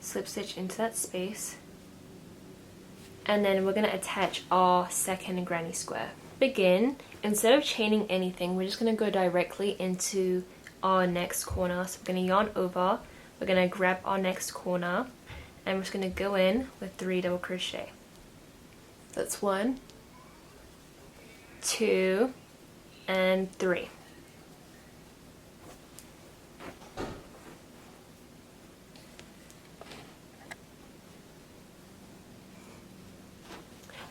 slip stitch into that space. And then we're gonna attach our second granny square. Begin, instead of chaining anything, we're just going to go directly into our next corner. So we're going to yarn over, we're going to grab our next corner, and we're just going to go in with 3 double crochet. That's 1, 2, and 3.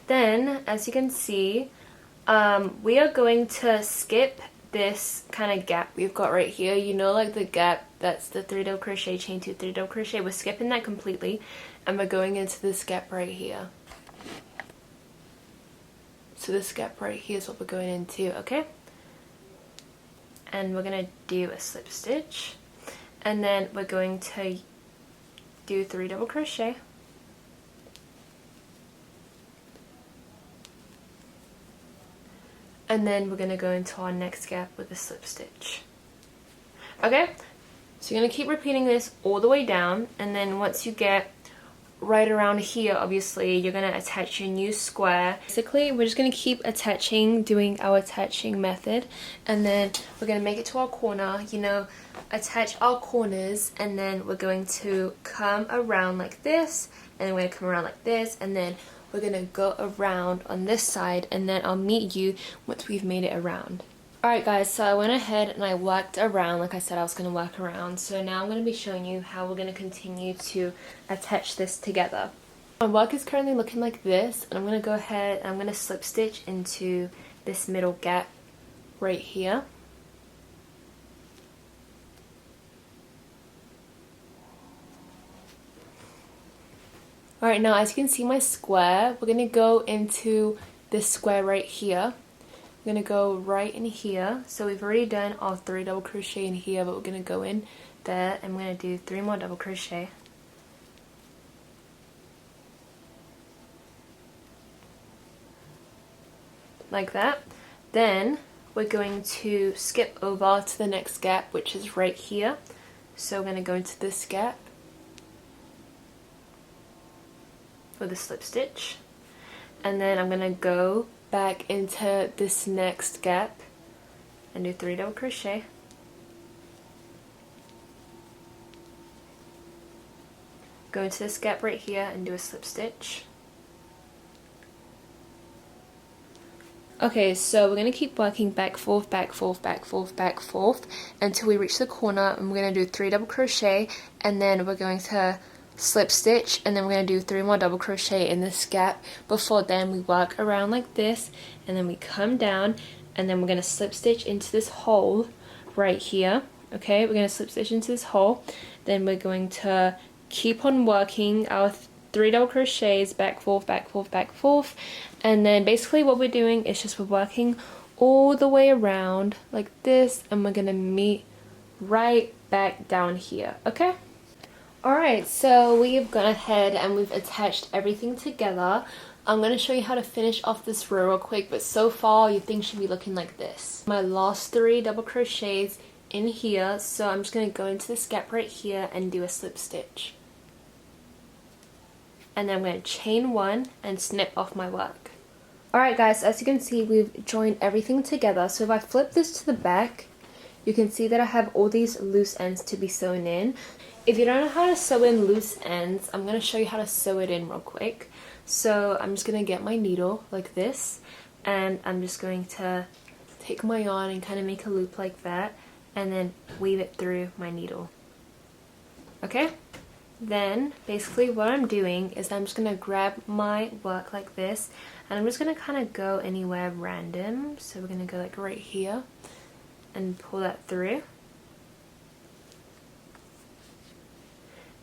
Then, as you can see, we are going to skip this kind of gap we've got right here. You know, like the gap that's the 3 double crochet, chain 2, 3 double crochet. We're skipping that completely and we're going into this gap right here. So this gap right here is what we're going into, okay? And we're going to do a slip stitch and then we're going to do 3 double crochet. And then we're going to go into our next gap with a slip stitch. Okay, so you're going to keep repeating this all the way down, and then once you get right around here, obviously you're going to attach your new square. Basically we're just going to keep attaching, doing our attaching method, and then we're going to make it to our corner, you know, attach our corners, and then we're going to come around like this, and then we're going to come around like this, and then we're going to go around on this side, and then I'll meet you once we've made it around. Alright guys, so I went ahead and I worked around like I said I was going to work around. So now I'm going to be showing you how we're going to continue to attach this together. My work is currently looking like this, and I'm going to go ahead and I'm going to slip stitch into this middle gap right here. Alright, now as you can see my square, we're going to go into this square right here. We're going to go right in here. So we've already done our 3 double crochet in here, but we're going to go in there and we're going to do 3 more double crochet. Like that. Then we're going to skip over to the next gap, which is right here. So we're going to go into this gap with a slip stitch, and then I'm going to go back into this next gap and do 3 double crochet. Go into this gap right here and do a slip stitch. Okay, so we're going to keep working back, forth, back, forth, back, forth, back, forth until we reach the corner, and we're going to do 3 double crochet, and then we're going to slip stitch, and then we're going to do 3 more double crochet in this gap. Before then we work around like this, and then we come down, and then we're going to slip stitch into this hole right here. Okay, we're going to slip stitch into this hole, then we're going to keep on working our 3 double crochets back, forth, back, forth, back, forth, and then basically what we're doing is just we're working all the way around like this, and we're going to meet right back down here. Okay, alright, so we've gone ahead and we've attached everything together. I'm going to show you how to finish off this row real quick, but so far your thing should be looking like this. My last 3 double crochets in here, so I'm just going to go into this gap right here and do a slip stitch. And then I'm going to chain 1 and snip off my work. Alright guys, as you can see, we've joined everything together. So if I flip this to the back, you can see that I have all these loose ends to be sewn in. If you don't know how to sew in loose ends, I'm going to show you how to sew it in real quick. So I'm just going to get my needle like this, and I'm just going to take my yarn and kind of make a loop like that, and then weave it through my needle. Okay? Then basically what I'm doing is I'm just going to grab my work like this, and I'm just going to kind of go anywhere random. So we're going to go like right here and pull that through.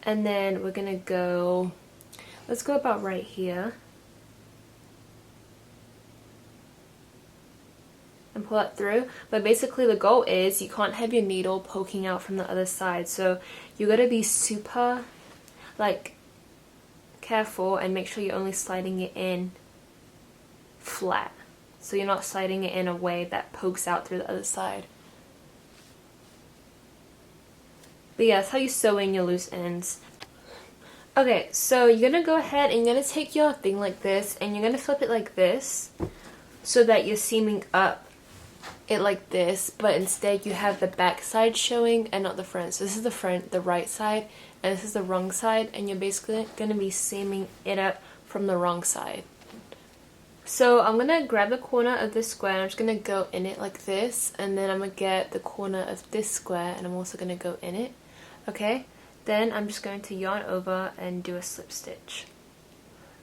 And then we're going to go, let's go about right here. And pull that through. But basically the goal is you can't have your needle poking out from the other side. So you got to be super like careful and make sure you're only sliding it in flat, so you're not sliding it in a way that pokes out through the other side. But yeah, that's how you sew in your loose ends. Okay, so you're gonna go ahead and you're gonna take your thing like this and you're gonna flip it like this so that you're seaming up it like this, but instead you have the back side showing and not the front. So this is the front, the right side, and this is the wrong side, and you're basically going to be seaming it up from the wrong side. So I'm going to grab the corner of this square and I'm just going to go in it like this, and then I'm going to get the corner of this square and I'm also going to go in it. Okay, then I'm just going to yarn over and do a slip stitch.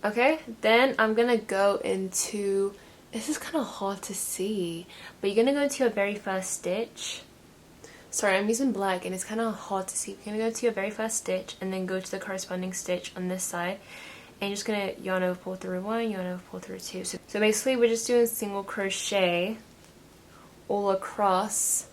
Okay, then I'm going to go into, this is kind of hard to see, but you're going to go into your very first stitch. Sorry, I'm using black and it's kind of hard to see. You're going to go to your very first stitch and then go to the corresponding stitch on this side. And you're just going to yarn over, pull through one, yarn over, pull through two. So basically we're just doing single crochet all across.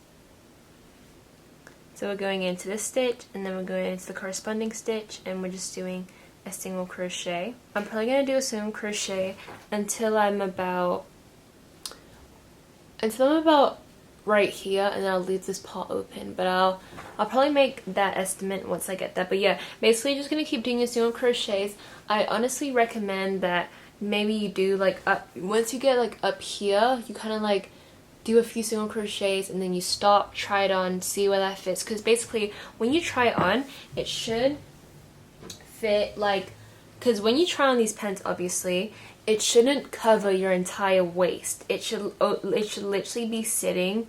So we're going into this stitch and then we're going into the corresponding stitch and we're just doing a single crochet. I'm probably going to do a single crochet until I'm about right here, and then I'll leave this part open, but I'll probably make that estimate once I get that. But yeah, basically just gonna keep doing your single crochets. I honestly recommend that maybe you do like once you get like up here, you kind of like do a few single crochets and then you stop, try it on, see where that fits, because basically when you try it on, it should fit like, because when you try on these pants, obviously it shouldn't cover your entire waist. It should literally be sitting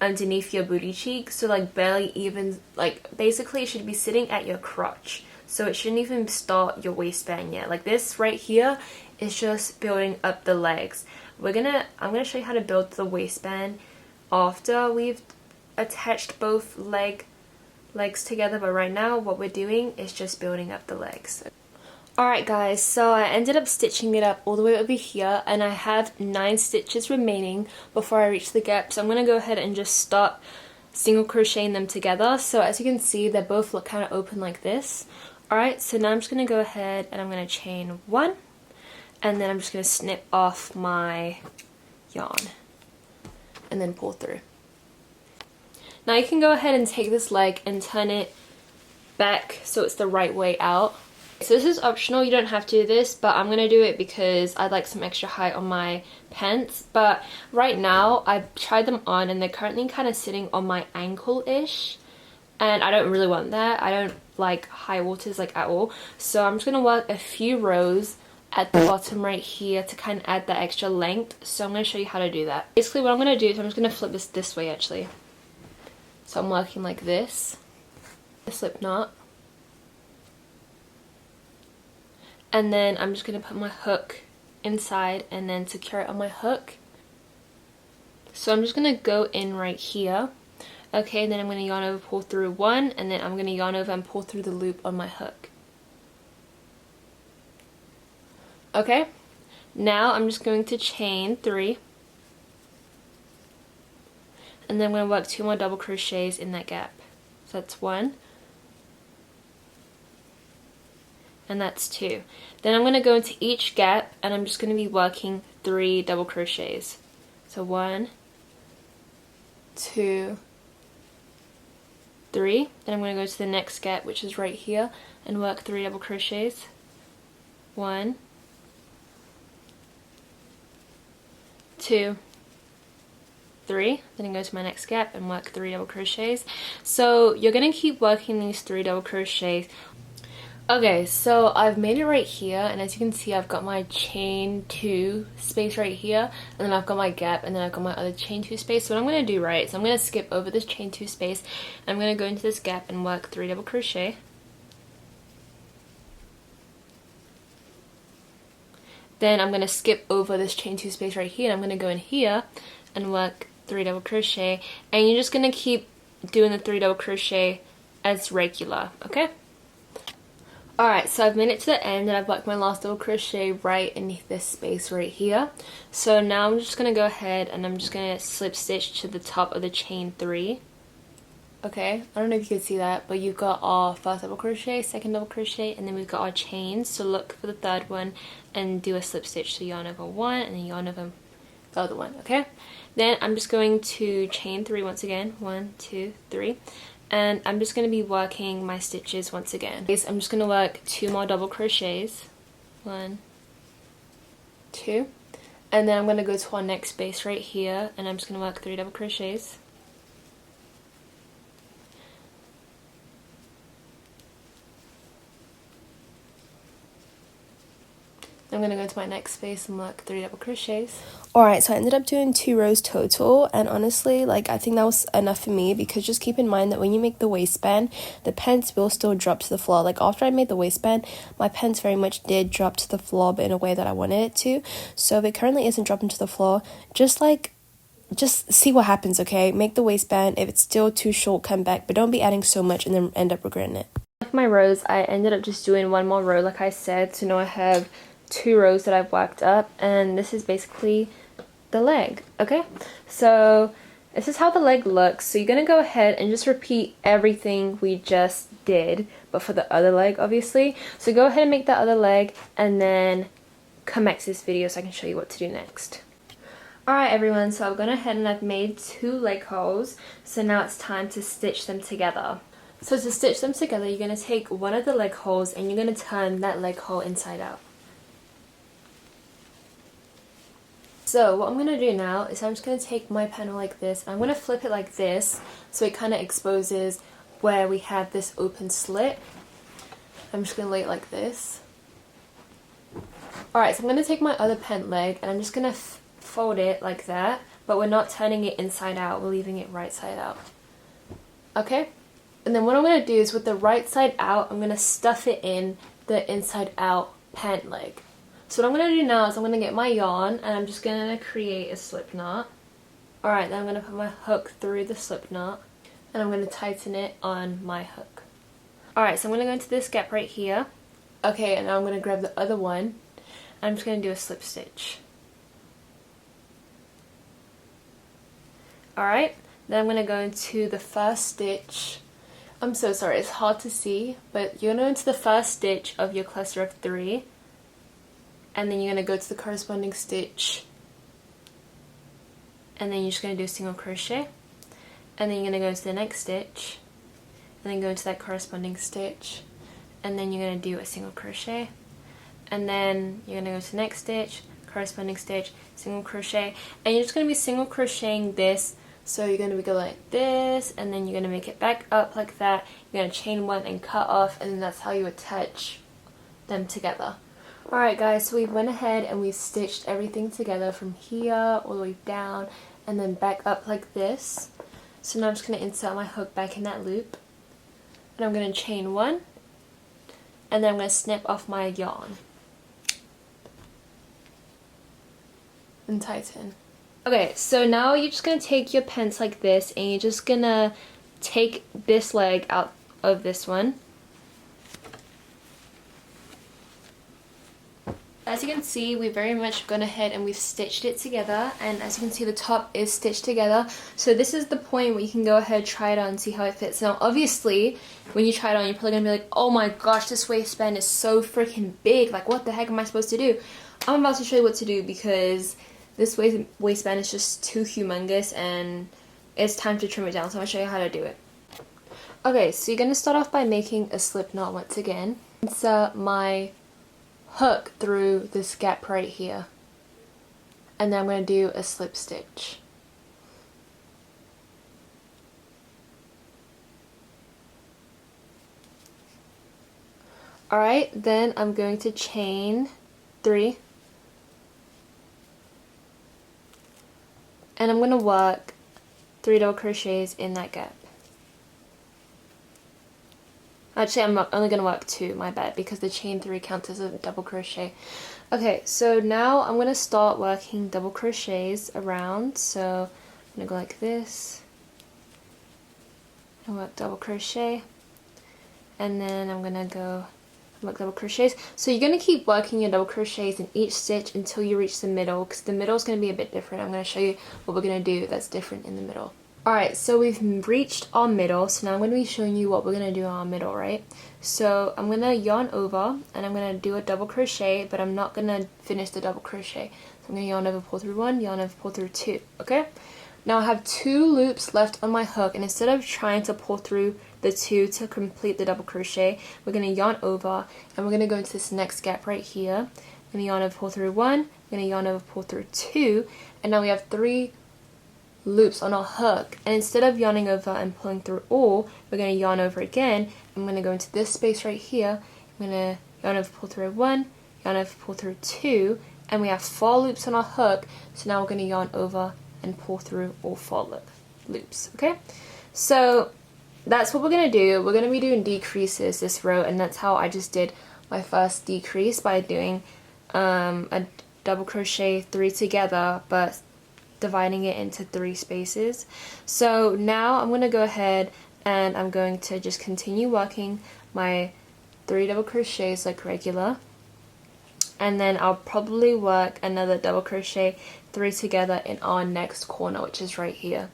underneath your booty cheek, so like barely even, like basically it should be sitting at your crotch, so it shouldn't even start your waistband yet. Like this right here is just building up the legs. I'm gonna show you how to build the waistband after we've attached both legs together, but right now what we're doing is just building up the legs. Alright guys, so I ended up stitching it up all the way over here, and I have 9 stitches remaining before I reach the gap, so I'm going to go ahead and just start single crocheting them together. So as you can see, they both look kind of open like this. Alright, so now I'm just going to go ahead and I'm going to chain 1, and then I'm just going to snip off my yarn and then pull through. Now you can go ahead and take this leg and turn it back so it's the right way out. So this is optional, you don't have to do this, but I'm going to do it because I'd like some extra height on my pants. But right now, I've tried them on and they're currently kind of sitting on my ankle-ish. And I don't really want that. I don't like high waters like at all. So I'm just going to work a few rows at the bottom right here to kind of add that extra length. So I'm going to show you how to do that. Basically what I'm going to do is I'm just going to flip this way actually. So I'm working like this. A slip knot. And then I'm just going to put my hook inside and then secure it on my hook. So I'm just going to go in right here. Okay, and then I'm going to yarn over, pull through 1, and then I'm going to yarn over and pull through the loop on my hook. Okay, now I'm just going to chain 3. And then I'm going to work 2 more double crochets in that gap. So that's 1. And that's 2. Then I'm going to go into each gap and I'm just going to be working 3 double crochets. So 1, 2, 3. Then I'm going to go to the next gap, which is right here, and work 3 double crochets. 1, 2, 3, then go to my next gap and work 3 double crochets. So you're gonna keep working these 3 double crochets. Okay, so I've made it right here, and as you can see, I've got my chain 2 space right here, and then I've got my gap, and then I've got my other chain 2 space. So what I'm going to do, right, so I'm going to skip over this chain 2 space, and I'm going to go into this gap and work 3 double crochet. Then I'm going to skip over this chain 2 space right here, and I'm going to go in here and work 3 double crochet, and you're just going to keep doing the 3 double crochet as regular, okay? Alright, so I've made it to the end and I've worked my last double crochet right in this space right here. So now I'm just going to go ahead and I'm just going to slip stitch to the top of the chain 3. Okay, I don't know if you can see that, but you've got our first double crochet, second double crochet, and then we've got our chains. So look for the third one and do a slip stitch. So yarn over one and then yarn over the other one, okay? Then I'm just going to chain 3 once again. 1, 2, 3. And I'm just going to be working my stitches once again. I'm just going to work 2 more double crochets. 1, 2. And then I'm going to go to our next space right here, and I'm just going to work 3 double crochets. I'm going to go to my next space and work 3 double crochets. Alright, so I ended up doing 2 rows total, and honestly, like, I think that was enough for me, because just keep in mind that when you make the waistband, the pants will still drop to the floor. Like, after I made the waistband, my pants very much did drop to the floor, but in a way that I wanted it to. So if it currently isn't dropping to the floor, just see what happens, okay? Make the waistband. If it's still too short, come back, but don't be adding so much and then end up regretting it. With my rows, I ended up just doing 1 more row, like I said, so now I have 2 rows that I've worked up, and this is basically the leg, okay? So this is how the leg looks. So you're gonna go ahead and just repeat everything we just did, but for the other leg, obviously. So go ahead and make the other leg, and then come back to this video so I can show you what to do next. Alright everyone, so I've gone ahead and I've made 2 leg holes, so now it's time to stitch them together. So to stitch them together, you're going to take one of the leg holes and you're going to turn that leg hole inside out. So what I'm going to do now is I'm just going to take my panel like this, and I'm going to flip it like this so it kind of exposes where we have this open slit. I'm just going to lay it like this. Alright, so I'm going to take my other pant leg and I'm just going to fold it like that, but we're not turning it inside out, we're leaving it right side out. Okay? And then what I'm going to do is with the right side out, I'm going to stuff it in the inside out pant leg. So what I'm going to do now is I'm going to get my yarn and I'm just going to create a slip knot. Alright, then I'm going to put my hook through the slip knot and I'm going to tighten it on my hook. Alright, so I'm going to go into this gap right here. Okay, and now I'm going to grab the other one and I'm just going to do a slip stitch. Alright, then I'm going to go into the first stitch. I'm so sorry, it's hard to see, but you're going to go into the first stitch of your cluster of 3. And then you're going to go to the corresponding stitch, and then you're just going to do a single crochet, and then you're going to go into the next stitch, and then go into that corresponding stitch, and then you're going to do a single crochet, and then you're going to go to the next stitch, corresponding stitch, single crochet, and you're just going to be single crocheting this. So you're going to go like this, and then you're going to make it back up like that, you're going to chain 1 and cut off, and then that's how you attach them together. Alright guys, so we went ahead and we stitched everything together from here all the way down and then back up like this. So now I'm just going to insert my hook back in that loop, and I'm going to chain 1, and then I'm going to snip off my yarn and tighten. Okay, so now you're just going to take your pants like this and you're just going to take this leg out of this one. As you can see, we've very much gone ahead and we've stitched it together, and as you can see the top is stitched together. So this is the point where you can go ahead, try it on and see how it fits. Now obviously when you try it on, you're probably going to be like, oh my gosh, this waistband is so freaking big, like what the heck am I supposed to do? I'm about to show you what to do, because this waistband is just too humongous and it's time to trim it down, so I'm going to show you how to do it. Okay, so you're going to start off by making a slip knot once again. Insert my hook through this gap right here, and then I'm going to do a slip stitch. Alright, then I'm going to chain 3, and I'm going to work 3 double crochets in that gap. Actually, I'm only going to work 2, my bad, because the chain 3 counts as a double crochet. Okay, so now I'm going to start working double crochets around. So I'm going to go like this, and work double crochet, and then I'm going to go work double crochets. So you're going to keep working your double crochets in each stitch until you reach the middle, because the middle is going to be a bit different. I'm going to show you what we're going to do that's different in the middle. Alright, so we've reached our middle, so now I'm going to be showing you what we're going to do on our middle, right? So I'm going to yarn over, and I'm going to do a double crochet, but I'm not going to finish the double crochet. So I'm going to yarn over, pull through 1, yarn over, pull through 2, okay? Now I have 2 loops left on my hook, and instead of trying to pull through the 2 to complete the double crochet, we're going to yarn over, and we're going to go into this next gap right here. I'm going to yarn over, pull through 1, I'm going to yarn over, pull through 2, and now we have 3 loops on our hook, and instead of yarning over and pulling through all, we're going to yarn over again. I'm going to go into this space right here. I'm going to yarn over, pull through 1, yarn over, pull through 2, and we have 4 loops on our hook, so now we're going to yarn over and pull through all 4 loops, okay? So that's what we're going to do. We're going to be doing decreases this row, and that's how I just did my first decrease, by doing a double crochet 3 together, but dividing it into 3 spaces. So now I'm going to go ahead and I'm going to just continue working my 3 double crochets like regular, and then I'll probably work another double crochet 3 together in our next corner, which is right here.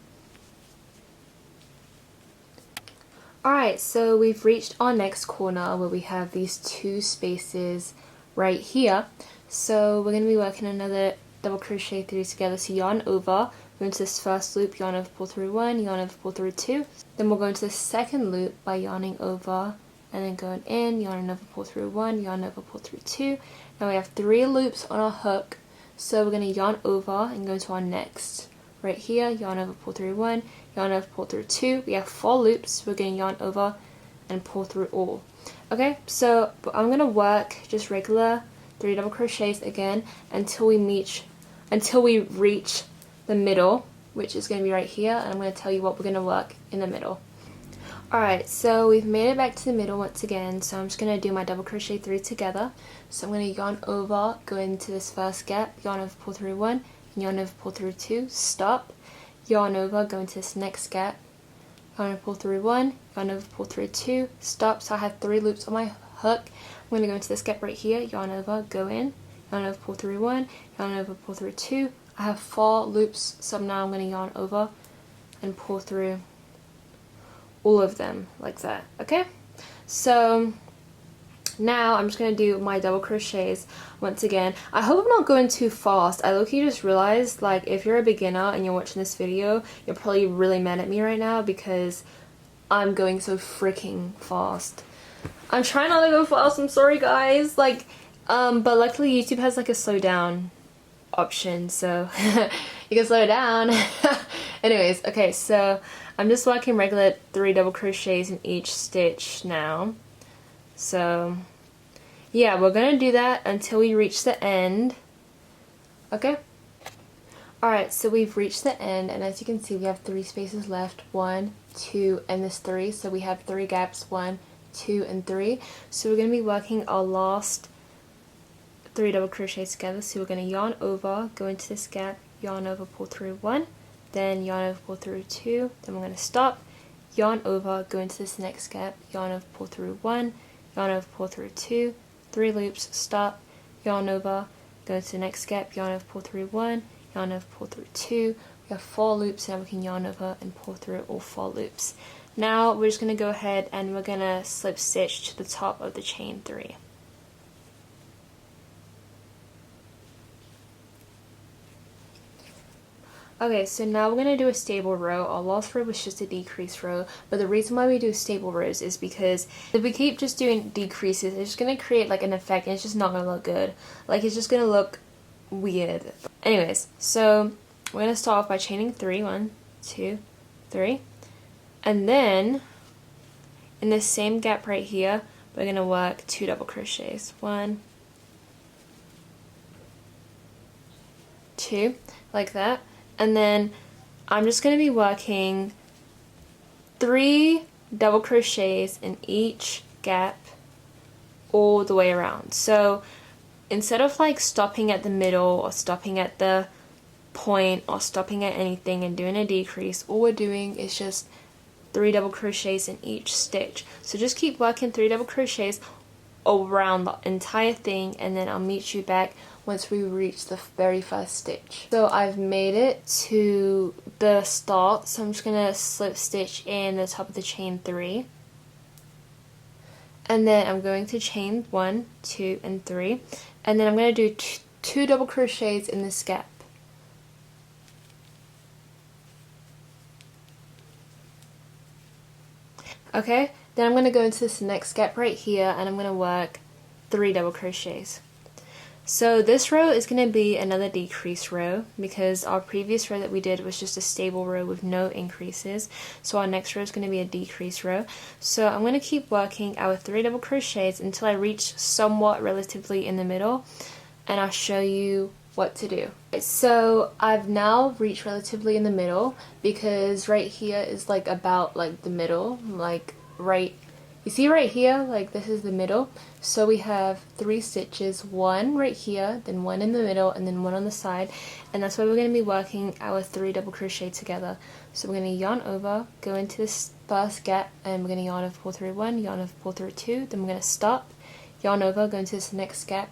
Alright, so we've reached our next corner where we have these 2 spaces right here. So we're going to be working another double crochet 3 together. So yarn over, go into this first loop, yarn over, pull through 1, yarn over, pull through 2. Then we'll go into the second loop by yarning over and then going in, yarn over, pull through 1, yarn over, pull through 2. Now we have 3 loops on our hook, so we're going to yarn over and go to our next. Right here, yarn over, pull through 1, yarn over, pull through 2. We have 4 loops, we're going to yarn over and pull through all. Okay, so I'm going to work just regular 3 double crochets again until we reach the middle, which is going to be right here, and I'm going to tell you what we're going to work in the middle. Alright, so we've made it back to the middle once again, so I'm just going to do my double crochet 3 together. So I'm going to yarn over, go into this first gap, yarn over, pull through 1, yarn over, pull through 2, stop, yarn over, go into this next gap, yarn over, pull through 1, yarn over, pull through 2, stop. So I have 3 loops on my hook. I'm going to go into this gap right here, yarn over, go in, yarn over, pull through 1, yarn over, pull through 2. I have 4 loops, so now I'm going to yarn over and pull through all of them like that, okay? So now I'm just going to do my double crochets once again. I hope I'm not going too fast. I low-key just realized, like, if you're a beginner and you're watching this video, you're probably really mad at me right now because I'm going so freaking fast. I'm trying not to go fast, I'm sorry guys, like, but luckily YouTube has like a slow down option, so you can slow down. Anyways, okay, so I'm just working regular 3 double crochets in each stitch now. So yeah, we're gonna do that until we reach the end. Okay, alright, so we've reached the end, and as you can see we have 3 spaces left, 1, 2, and this 3, so we have 3 gaps, 1, 2, and 3. So we're going to be working our last 3 double crochets together. So we're going to yarn over, go into this gap, yarn over, pull through 1, then yarn over, pull through 2, then we're going to stop, yarn over, go into this next gap, yarn over, pull through 1, yarn over, pull through 2, 3 loops, stop, yarn over, go into the next gap, yarn over, pull through 1, yarn over, pull through 2. We have 4 loops, and now we can yarn over and pull through all 4 loops. Now we're just going to go ahead and we're going to slip stitch to the top of the chain 3. Okay, so now we're going to do a stable row. Our last row was just a decrease row, but the reason why we do stable rows is because if we keep just doing decreases, it's just going to create like an effect and it's just not going to look good. Like, it's just going to look weird. Anyways, so we're gonna start off by chaining 3. 1, 2, 3, and then in this same gap right here, we're gonna work 2 double crochets. 1, 2, like that, and then I'm just gonna be working 3 double crochets in each gap all the way around. So instead of like stopping at the middle or stopping at the point or stopping at anything and doing a decrease, all we're doing is just 3 double crochets in each stitch. So just keep working 3 double crochets around the entire thing, and then I'll meet you back once we reach the very first stitch. So I've made it to the start, so I'm just gonna slip stitch in the top of the chain 3, and then I'm going to chain 1, 2, and 3, and then I'm going to do 2 double crochets in this gap. Okay, then I'm going to go into this next gap right here, and I'm going to work 3 double crochets. So this row is going to be another decrease row, because our previous row that we did was just a stable row with no increases. So our next row is going to be a decrease row. So I'm going to keep working our 3 double crochets until I reach somewhat relatively in the middle, and I'll show you what to do. So I've now reached relatively in the middle, because right here is like about like the middle, like right, you see right here, like this is the middle. So we have 3 stitches, 1 right here, then 1 in the middle, and then 1 on the side, and that's why we're going to be working our 3 double crochet together. So we're going to yarn over, go into this first gap, and we're going to yarn over, pull through 1, yarn over, pull through 2, then we're going to stop, yarn over, go into this next gap,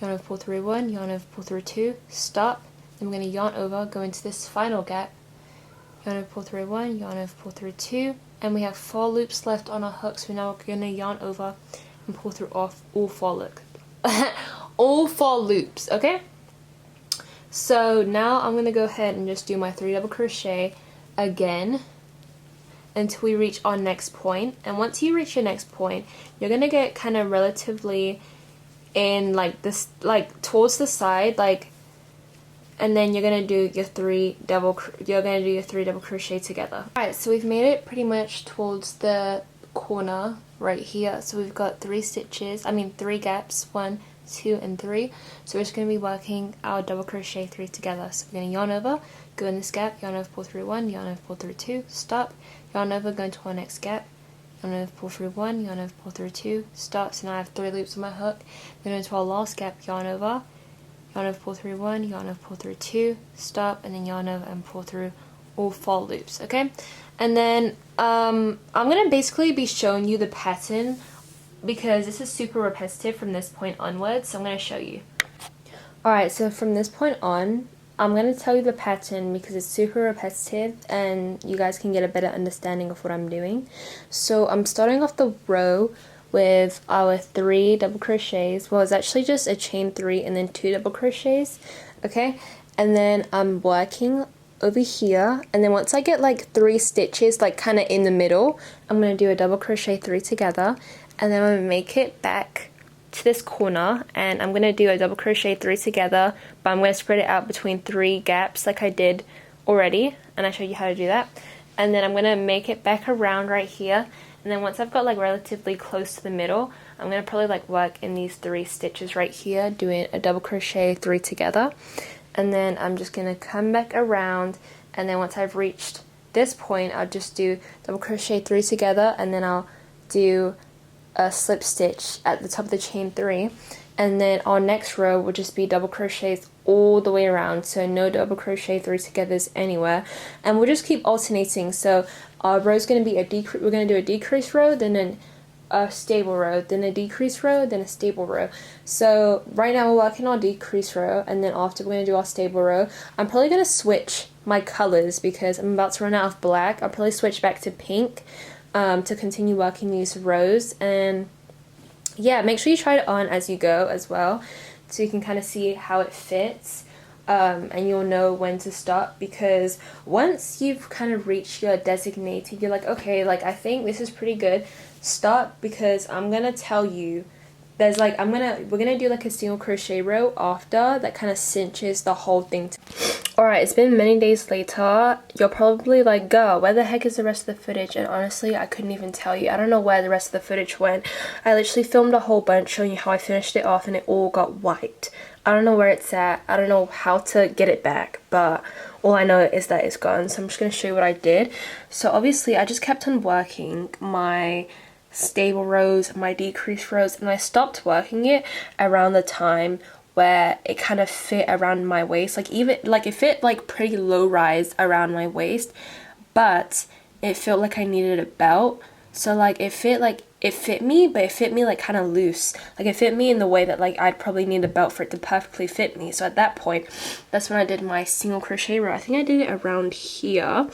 yarn over, pull through 1, yarn over, pull through 2, stop, then we're going to yarn over, go into this final gap, yarn over, pull through 1, yarn over, pull through 2, and we have 4 loops left on our hook, so now we're going to yarn over and pull through off all 4 all 4 loops, okay? So now I'm going to go ahead and just do my 3 double crochet again until we reach our next point. And once you reach your next point, you're going to get kind of relatively in like this, like towards the side, like, and then you're gonna do your 3 double crochet together. Alright, so we've made it pretty much towards the corner right here. So we've got 3 gaps, 1, 2, and 3. So we're just gonna be working our double crochet 3 together. So we're gonna yarn over, go in this gap, yarn over, pull through 1, yarn over, pull through 2, stop, yarn over, go into our next gap, yarn over, pull through 1, yarn over, pull through 2, stop. So now I have 3 loops on my hook. Then into our last gap, yarn over, pull through 1, yarn over, pull through 2, stop, and then yarn over and pull through all 4 loops, okay? And then I'm going to basically be showing you the pattern, because this is super repetitive from this point onwards, so I'm going to show you. Alright, so from this point on, I'm going to tell you the pattern because it's super repetitive and you guys can get a better understanding of what I'm doing. So I'm starting off the row with our 3 double crochets. Well, it's actually just a chain 3 and then 2 double crochets, okay? And then I'm working over here, and then once I get like 3 stitches like kind of in the middle, I'm going to do a double crochet 3 together, and then I'm going to make it back to this corner, and I'm going to do a double crochet 3 together, but I'm going to spread it out between 3 gaps like I did already, and I showed you how to do that. And then I'm going to make it back around right here, and then once I've got like relatively close to the middle, I'm going to probably like work in these 3 stitches right here, doing a double crochet 3 together. And then I'm just going to come back around, and then once I've reached this point, I'll just do double crochet 3 together, and then I'll do a slip stitch at the top of the chain 3, and then our next row will just be double crochets all the way around, so no double crochet 3 togethers anywhere, and we'll just keep alternating. So our row is going to be we're going to do a decrease row, then a stable row, then a decrease row, then a stable row. So right now we're working on decrease row, and then after we're going to do our stable row. I'm probably going to switch my colors because I'm about to run out of black. I'll probably switch back to pink to continue working these rows. And yeah, make sure you try it on as you go as well, so you can kind of see how it fits. And you'll know when to stop, because once you've kind of reached your designated, you're like, okay, like I think this is pretty good, stop, because I'm gonna tell you there's like we're gonna do like a single crochet row after that kind of cinches the whole thing. Alright, it's been many days later. You're probably like, girl, where the heck is the rest of the footage? And honestly, I couldn't even tell you. I don't know where the rest of the footage went. I literally filmed a whole bunch showing you how I finished it off and it all got wiped. I don't know where it's at. I don't know how to get it back, but all I know is that it's gone. So I'm just going to show you what I did. So obviously, I just kept on working my stable rows, my decreased rows, and I stopped working it around the time where it kind of fit around my waist. Like even like it fit like pretty low rise around my waist, but it felt like I needed a belt. So like it fit me, but it fit me like kind of loose. Like it fit me in the way that like I'd probably need a belt for it to perfectly fit me. So at that point, that's when I did my single crochet row. I think I did it around here.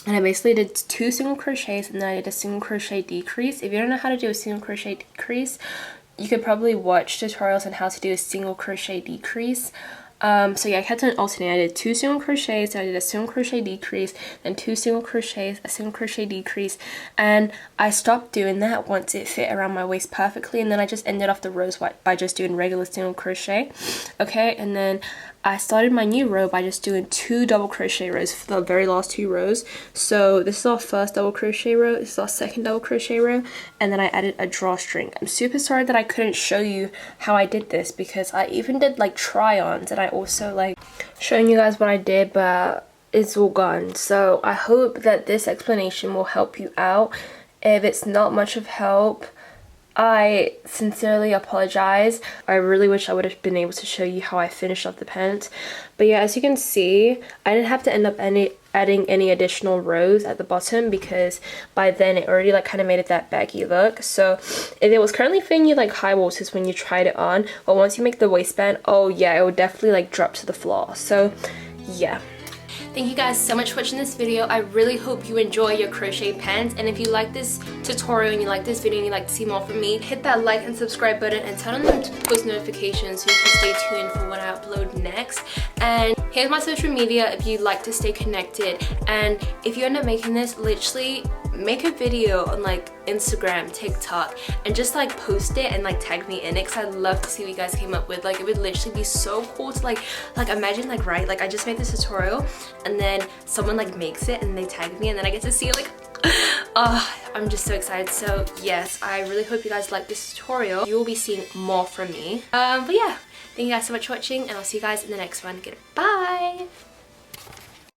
And I basically did 2 single crochets and then I did a single crochet decrease. If you don't know how to do a single crochet decrease, you could probably watch tutorials on how to do a single crochet decrease. So yeah, I kept on alternating. I did 2 single crochets, then I did a single crochet decrease, then 2 single crochets, a single crochet decrease, and I stopped doing that once it fit around my waist perfectly, and then I just ended off the rows by just doing regular single crochet. Okay, and then I started my new row by just doing 2 double crochet rows for the very last 2 rows. So this is our first double crochet row, this is our second double crochet row, and then I added a drawstring. I'm super sorry that I couldn't show you how I did this because I even did like try-ons and I also like showing you guys what I did, but it's all gone. So I hope that this explanation will help you out. If it's not much of help, I sincerely apologize. I really wish I would have been able to show you how I finished off the pants. But yeah, as you can see, I didn't have to end up adding any additional rows at the bottom because by then it already like kind of made it that baggy look. So if it was currently fitting you like high waters when you tried it on, but once you make the waistband, oh yeah, it would definitely like drop to the floor. So yeah. Thank you guys so much for watching this video. I really hope you enjoy your crochet pants, and if you like this tutorial and you like this video and you'd like to see more from me, hit that like and subscribe button and turn on the post notifications so you can stay tuned for when I upload next. And here's my social media if you'd like to stay connected, and if you end up making this, literally make a video on like Instagram, TikTok, and just like post it and like tag me in it because I'd love to see what you guys came up with. Like it would literally be so cool to like imagine like, right, like I just made this tutorial and then someone like makes it and they tag me and then I get to see it, like oh, I'm just so excited. So yes, I really hope you guys like this tutorial. You will be seeing more from me. But yeah, thank you guys so much for watching and I'll see you guys in the next one. Goodbye.